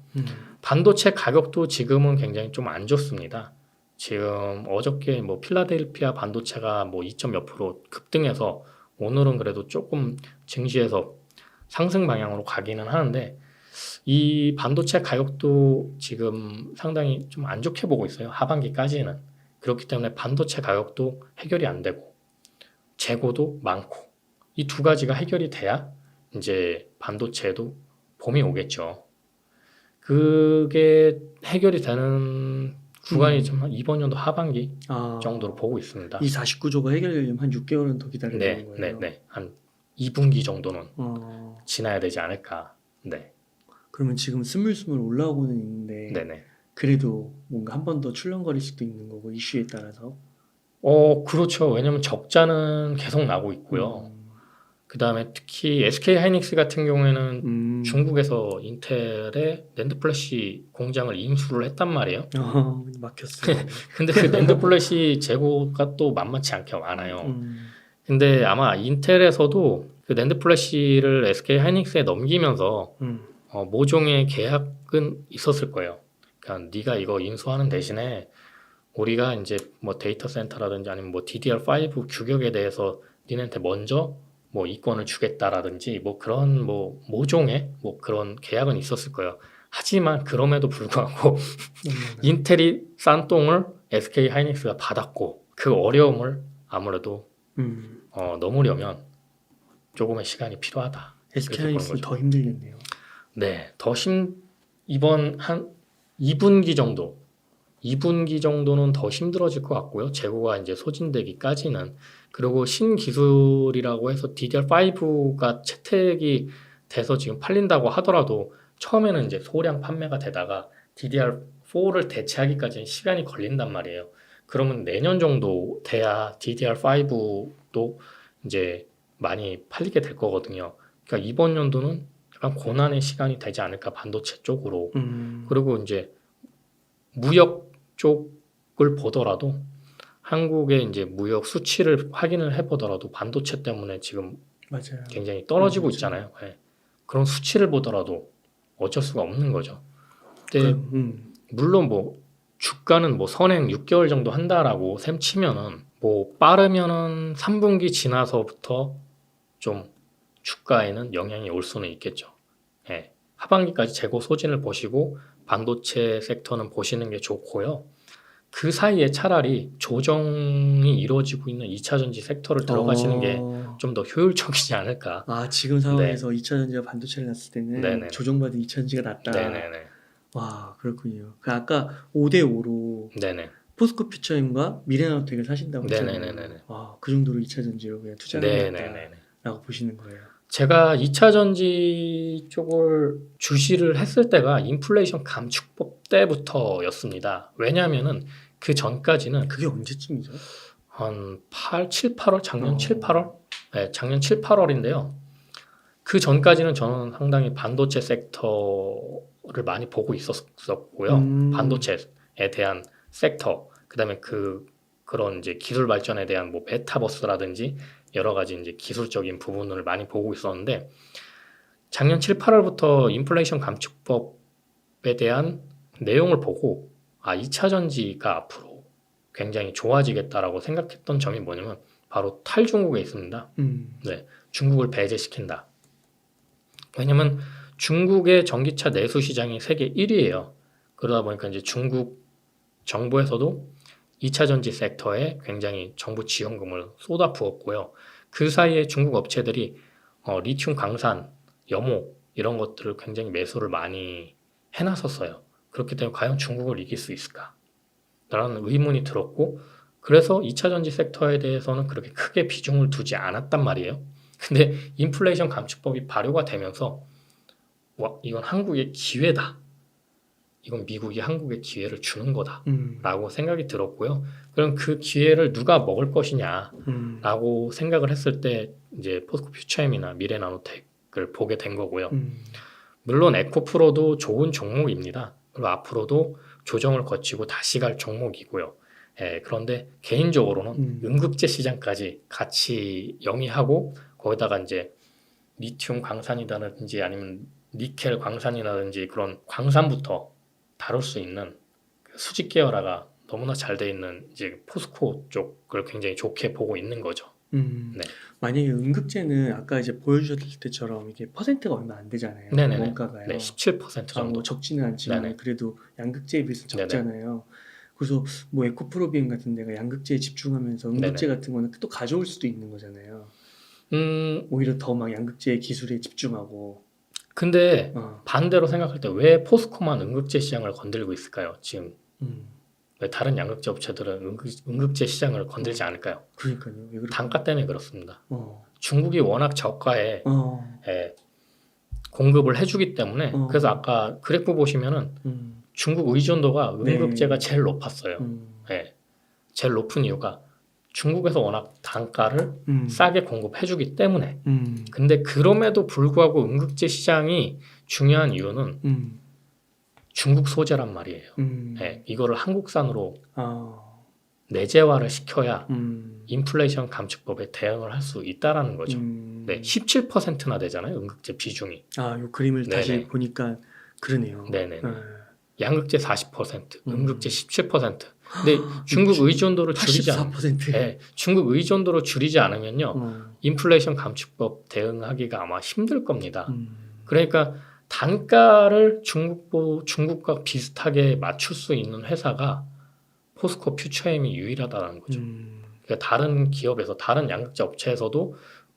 반도체 가격도 지금은 굉장히 좀 안 좋습니다. 지금 어저께 뭐 필라델피아 반도체가 뭐 2점 몇 프로 급등해서 오늘은 그래도 조금 증시에서 상승 방향으로 가기는 하는데 이 반도체 가격도 지금 상당히 좀 안 좋게 보고 있어요. 하반기까지는. 그렇기 때문에 반도체 가격도 해결이 안 되고 재고도 많고 이 두 가지가 해결이 돼야 이제 반도체도 봄이 오겠죠. 그게 해결이 되는 구간이 좀 이번 연도 하반기 정도로 보고 있습니다. 이 49조가 해결되려면 한 6개월은 더 기다려야 되는 거예요? 네. 한 2분기 정도는 지나야 되지 않을까. 네. 그러면 지금 스물스물 올라오고는 있는데 그래도 뭔가 한 번 더 출렁거릴 수도 있는 거고 이슈에 따라서. 그렇죠. 왜냐면 적자는 계속 나고 있고요. 그 다음에 특히 SK하이닉스 같은 경우에는 중국에서 인텔의 낸드 플래시 공장을 인수를 했단 말이에요. 막혔어요. 근데 그 낸드 플래시 재고가 또 만만치 않게 많아요. 근데 아마 인텔에서도 그 낸드 플래시를 SK하이닉스에 넘기면서 모종의 계약은 있었을 거예요. 그러니까 네가 이거 인수하는 대신에 우리가 이제 뭐 데이터 센터라든지 아니면 뭐 DDR5 규격에 대해서 니네한테 먼저 뭐 이권을 주겠다라든지 뭐 그런 뭐 모종의 뭐 그런 계약은 있었을 거예요. 하지만 그럼에도 불구하고 인텔이 싼 똥을 SK 하이닉스가 받았고 그 어려움을 아무래도 넘으려면 조금의 시간이 필요하다. SK 하이닉스 더 힘들겠네요. 네, 이번 한 2분기 정도는 더 힘들어질 것 같고요. 재고가 이제 소진되기까지는. 그리고 신기술이라고 해서 DDR5가 채택이 돼서 지금 팔린다고 하더라도 처음에는 이제 소량 판매가 되다가 DDR4를 대체하기까지는 시간이 걸린단 말이에요. 그러면 내년 정도 돼야 DDR5도 이제 많이 팔리게 될 거거든요. 그러니까 이번 연도는 약간 고난의 시간이 되지 않을까, 반도체 쪽으로. 그리고 이제 무역 쪽을 보더라도 한국의 이제 무역 수치를 확인을 해보더라도 반도체 때문에 지금 맞아요. 굉장히 떨어지고 있잖아요. 네. 그런 수치를 보더라도 어쩔 수가 없는 거죠. 근데 물론 뭐 주가는 뭐 선행 6개월 정도 한다라고 셈 치면은 뭐 빠르면은 3분기 지나서부터 좀 주가에는 영향이 올 수는 있겠죠. 예. 하반기까지 재고 소진을 보시고 반도체 섹터는 보시는 게 좋고요. 그 사이에 차라리 조정이 이루어지고 있는 2차 전지 섹터를 들어가시는 게 좀 더 효율적이지 않을까. 아, 지금 상황에서 2차 전지가 반도체를 났을 때는 네네네. 조정받은 2차 전지가 낫다. 네네네. 와, 그렇군요. 그 아까 5대5로 네네. 포스코 퓨처엠과 미래나노텍을 사신다고 했잖아요. 네네네네. 와, 그 정도로 2차 전지로 그냥 투자를 했다라고 보시는 거예요. 제가 2차 전지 쪽을 주시를 했을 때가 인플레이션 감축법 때부터였습니다. 왜냐하면은 그 전까지는 그게 언제쯤이죠? 한 7, 8월? 작년 7, 8월? 네, 작년 7, 8월인데요. 그 전까지는 저는 상당히 반도체 섹터를 많이 보고 있었고요. 반도체에 대한 섹터, 그다음에 그런 이제 기술 발전에 대한 뭐 메타버스라든지 여러 가지 이제 기술적인 부분을 많이 보고 있었는데 작년 7, 8월부터 인플레이션 감축법에 대한 내용을 보고 2차 전지가 앞으로 굉장히 좋아지겠다라고 생각했던 점이 뭐냐면 바로 탈중국에 있습니다. 네, 중국을 배제시킨다. 왜냐면 중국의 전기차 내수 시장이 세계 1위예요. 그러다 보니까 이제 중국 정부에서도 2차 전지 섹터에 굉장히 정부 지원금을 쏟아 부었고요. 그 사이에 중국 업체들이 리튬 광산, 염호 이런 것들을 굉장히 매수를 많이 해놨었어요. 그렇기 때문에 과연 중국을 이길 수 있을까? 라는 의문이 들었고 그래서 2차 전지 섹터에 대해서는 그렇게 크게 비중을 두지 않았단 말이에요. 근데 인플레이션 감축법이 발효가 되면서 와, 이건 한국의 기회다. 이건 미국이 한국에 기회를 주는 거다라고 생각이 들었고요. 그럼 그 기회를 누가 먹을 것이냐라고 생각을 했을 때 이제 포스코 퓨처엠이나 미래나노텍을 보게 된 거고요. 물론 에코프로도 좋은 종목입니다. 그리고 앞으로도 조정을 거치고 다시 갈 종목이고요. 그런데 개인적으로는 응급제 시장까지 같이 영위하고 거기다가 이제 리튬 광산이라든지 아니면 니켈 광산이라든지 그런 광산부터 다룰 수 있는 수직 계열화가 너무나 잘 돼 있는 이제 포스코 쪽을 굉장히 좋게 보고 있는 거죠. 네. 만약에 응급제는 아까 이제 보여주셨을 때처럼 이게 퍼센트가 얼마 안 되잖아요. 네네네. 원가가요. 네, 17% 정도. 뭐 적지는 않지만 네네. 그래도 양극재에 비해서 적잖아요. 그래서 뭐 에코프로비엠 같은 데가 양극재에 집중하면서 응급제 같은 거는 또 가져올 수도 있는 거잖아요. 오히려 더 막 양극재 기술에 집중하고. 근데 반대로 생각할 때 왜 포스코만 응급제 시장을 건들고 있을까요? 지금 왜 다른 양극재 업체들은 응급제 시장을 건들지 않을까요? 그러니까요. 왜 단가 때문에 그렇습니다. 중국이 워낙 저가에 공급을 해주기 때문에 그래서 아까 그래프 보시면은 중국 의존도가 응급제가 제일 높았어요. 제일 높은 이유가 중국에서 워낙 단가를 싸게 공급해주기 때문에. 근데 그럼에도 불구하고 응급제 시장이 중요한 이유는 중국 소재란 말이에요. 이거를 한국산으로 내재화를 시켜야 인플레이션 감축법에 대응을 할 수 있다라는 거죠. 17%나 되잖아요. 응급제 비중이. 요 그림을 다시 보니까 그러네요. 네네. 양극재 40%, 응급재 17%. 근데 중국 의존도를 줄이지 중국 의존도를 줄이지 않으면요 인플레이션 감축법 대응하기가 아마 힘들 겁니다. 그러니까 단가를 중국과 비슷하게 맞출 수 있는 회사가 포스코 퓨처엠이 유일하다는 거죠. 그러니까 다른 기업에서 다른 양극재 업체에서도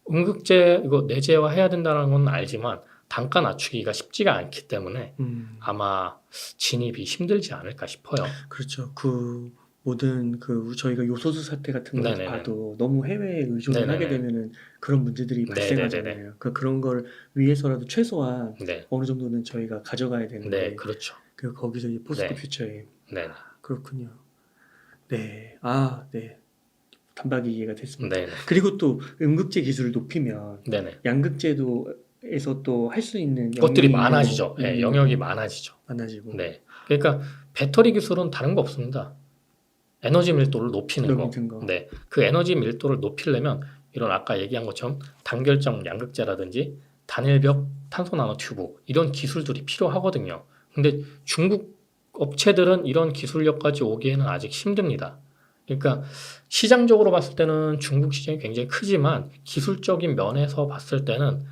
음극재 이거 내재화해야 된다는 건 알지만 단가 낮추기가 쉽지가 않기 때문에 아마 진입이 힘들지 않을까 싶어요. 그렇죠. 그 모든 그 저희가 요소수 사태 같은 걸 네네네. 봐도 너무 해외에 의존을 하게 네네네. 되면은 그런 문제들이 발생하잖아요. 그런 걸 위해서라도 최소한 네. 어느 정도는 저희가 가져가야 되는데 네, 그렇죠. 그 거기서 이제 포스코 네. 퓨처에 네. 그렇군요. 네. 네. 단박에 이해가 됐습니다. 네. 그리고 또 음극재 기술을 높이면 네네. 양극재도에서 또 할 수 있는 것들이 영역이 많아지죠. 네, 영역이 많아지죠. 많아지고. 네. 그러니까 배터리 기술은 다른 거 없습니다. 에너지 밀도를 높이는 거. 네. 그 에너지 밀도를 높이려면 이런 아까 얘기한 것처럼 단결정 양극재라든지 단일벽 탄소 나노튜브 이런 기술들이 필요하거든요. 근데 중국 업체들은 이런 기술력까지 오기에는 아직 힘듭니다. 그러니까 시장적으로 봤을 때는 중국 시장이 굉장히 크지만 기술적인 면에서 봤을 때는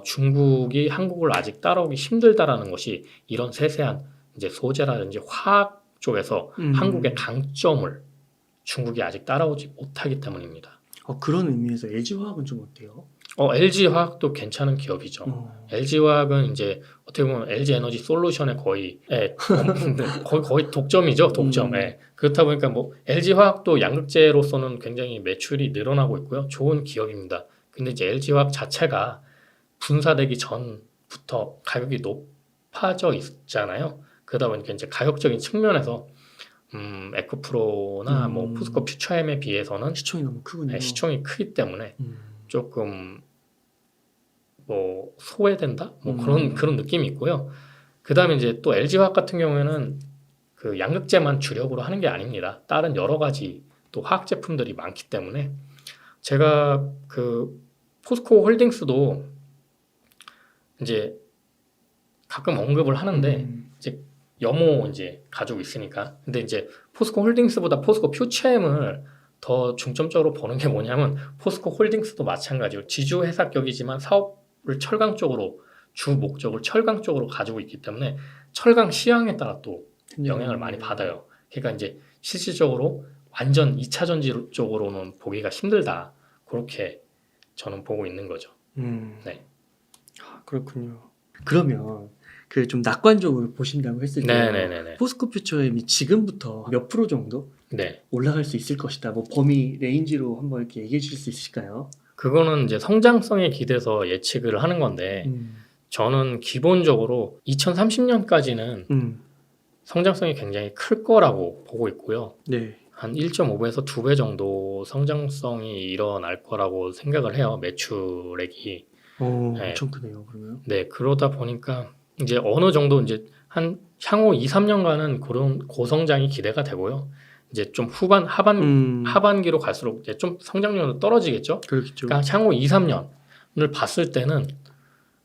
중국이 한국을 아직 따라오기 힘들다라는 것이 이런 세세한 이제 소재라든지 화학 쪽에서 한국의 강점을 중국이 아직 따라오지 못하기 때문입니다. 그런 의미에서 LG화학은 좀 어때요? LG화학도 괜찮은 기업이죠. LG화학은 이제 어떻게 보면 LG에너지 솔루션의 거의 독점이죠. 독점. 그렇다 보니까 뭐 LG화학도 양극재로서는 굉장히 매출이 늘어나고 있고요. 좋은 기업입니다. 근데 이제 LG화학 자체가 분사되기 전부터 가격이 높아져 있잖아요. 그러다 보니까 이제 가격적인 측면에서 에코프로나 뭐 포스코 퓨처엠에 비해서는 시총이 너무 크군요. 시총이 크기 때문에 조금 뭐 소외된다 뭐 그런 느낌이 있고요. 그다음에 이제 또 LG화학 같은 경우에는 그 양극재만 주력으로 하는 게 아닙니다. 다른 여러 가지 또 화학 제품들이 많기 때문에 제가 그 포스코 홀딩스도 이제 가끔 언급을 하는데 이제 염호 이제 가지고 있으니까. 근데 이제 포스코 홀딩스보다 포스코 퓨처엠을 더 중점적으로 보는 게 뭐냐면 포스코 홀딩스도 마찬가지로 지주 회사격이지만 사업을 철강 쪽으로 주 목적을 철강 쪽으로 가지고 있기 때문에 철강 시황에 따라 또 영향을 많이 받아요. 그러니까 이제 실질적으로 완전 2차 전지 쪽으로는 보기가 힘들다. 그렇게 저는 보고 있는 거죠. 네. 그렇군요. 그러면 그 좀 낙관적으로 보신다고 했을 때 포스코 퓨처엠이 지금부터 몇 프로 정도 올라갈 수 있을 것이다. 뭐 범위 레인지로 한번 이렇게 얘기해 주실 수 있을까요? 그거는 이제 성장성에 기대서 예측을 하는 건데 저는 기본적으로 2030년까지는 성장성이 굉장히 클 거라고 보고 있고요. 한 1.5배에서 2배 정도 성장성이 일어날 거라고 생각을 해요. 매출액이. 엄청 크네요, 그러면. 네, 그러다 보니까 이제 어느 정도 이제 한 향후 2, 3년간은 그런 고성장이 기대가 되고요. 이제 좀 하반기로 갈수록 이제 좀 성장률은 떨어지겠죠. 그렇겠죠. 그러니까 향후 2, 3년을 봤을 때는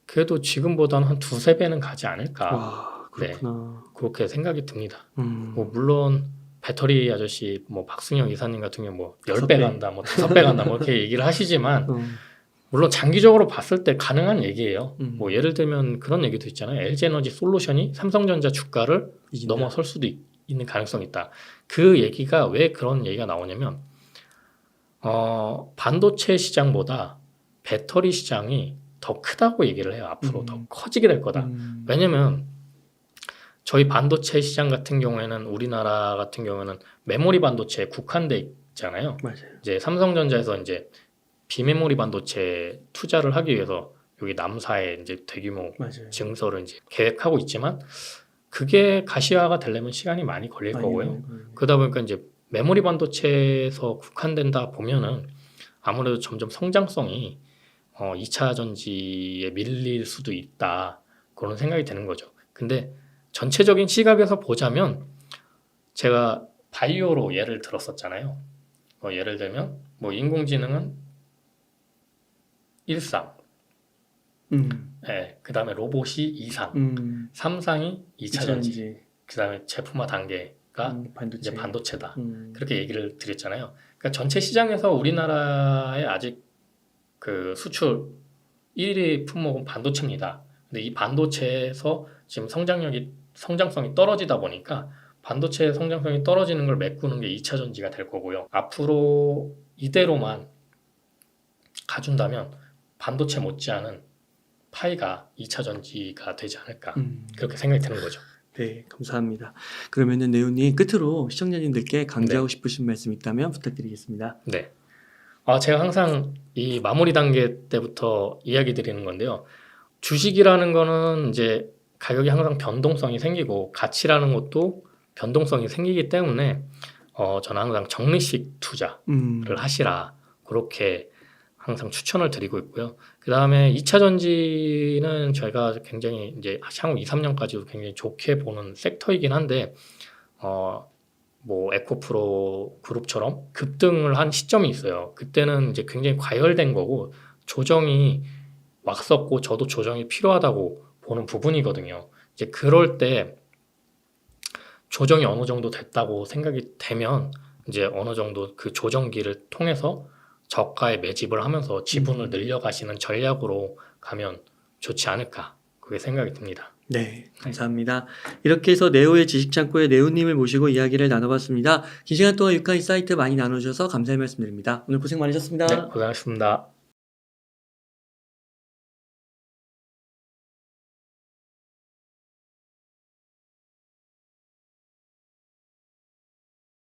그래도 지금보다는 한 2, 3배는 가지 않을까. 와, 그렇구나. 그렇게 생각이 듭니다. 뭐 물론 배터리 아저씨 뭐 박승영 이사님 같은 경우 뭐 10배 간다, 뭐 5배 간다, 뭐 이렇게 얘기를 하시지만 물론 장기적으로 봤을 때 가능한 얘기예요. 뭐 예를 들면 그런 얘기도 있잖아요. LG에너지 솔루션이 삼성전자 주가를 넘어설 수도 있는 가능성이 있다. 그 얘기가 왜 그런 얘기가 나오냐면 반도체 시장보다 배터리 시장이 더 크다고 얘기를 해요. 앞으로 더 커지게 될 거다. 왜냐면 저희 반도체 시장 같은 경우에는 우리나라 같은 경우에는 메모리 반도체에 국한돼 있잖아요. 맞아요. 이제 삼성전자에서 이제 비메모리 반도체 투자를 하기 위해서 여기 남사에 이제 대규모 증설을 이제 계획하고 있지만 그게 가시화가 되려면 시간이 많이 걸릴 거고요. 그러다 보니까 이제 메모리 반도체에서 국한된다 보면은 아무래도 점점 성장성이 2차 전지에 밀릴 수도 있다. 그런 생각이 드는 거죠. 근데 전체적인 시각에서 보자면 제가 바이오로 예를 들었었잖아요. 예를 들면 뭐 인공지능은 1상, 그 다음에 로봇이 2상, 3상이 2차 전지, 그 다음에 제품화 단계가 이제 반도체다. 그렇게 얘기를 드렸잖아요. 그러니까 전체 시장에서 우리나라의 아직 그 수출 1위 품목은 반도체입니다. 근데 이 반도체에서 지금 성장성이 떨어지다 보니까 반도체의 성장성이 떨어지는 걸 메꾸는 게 2차 전지가 될 거고요. 앞으로 이대로만 가준다면 반도체 못지않은 파이가 2차 전지가 되지 않을까 그렇게 생각이 드는 거죠. 네, 감사합니다. 그러면은 네오님 끝으로 시청자님들께 강조하고 싶으신 말씀 있다면 부탁드리겠습니다. 네. 제가 항상 이 마무리 단계 때부터 이야기 드리는 건데요. 주식이라는 거는 이제 가격이 항상 변동성이 생기고 가치라는 것도 변동성이 생기기 때문에 저는 항상 적립식 투자를 하시라 그렇게 항상 추천을 드리고 있고요. 그 다음에 2차 전지는 저희가 굉장히 이제 향후 2, 3년까지도 굉장히 좋게 보는 섹터이긴 한데 뭐 에코프로 그룹처럼 급등을 한 시점이 있어요. 그때는 이제 굉장히 과열된 거고 조정이 왔었고 저도 조정이 필요하다고 보는 부분이거든요. 이제 그럴 때 조정이 어느 정도 됐다고 생각이 되면 이제 어느 정도 그 조정기를 통해서 저가에 매집을 하면서 지분을 늘려가시는 전략으로 가면 좋지 않을까 그게 생각이 듭니다. 네, 감사합니다. 이렇게 해서 네오의 지식창고의 네오님을 모시고 이야기를 나눠봤습니다. 긴 시간 동안 유카이 사이트 많이 나눠주셔서 감사의 말씀드립니다. 오늘 고생 많으셨습니다. 네, 고생하셨습니다.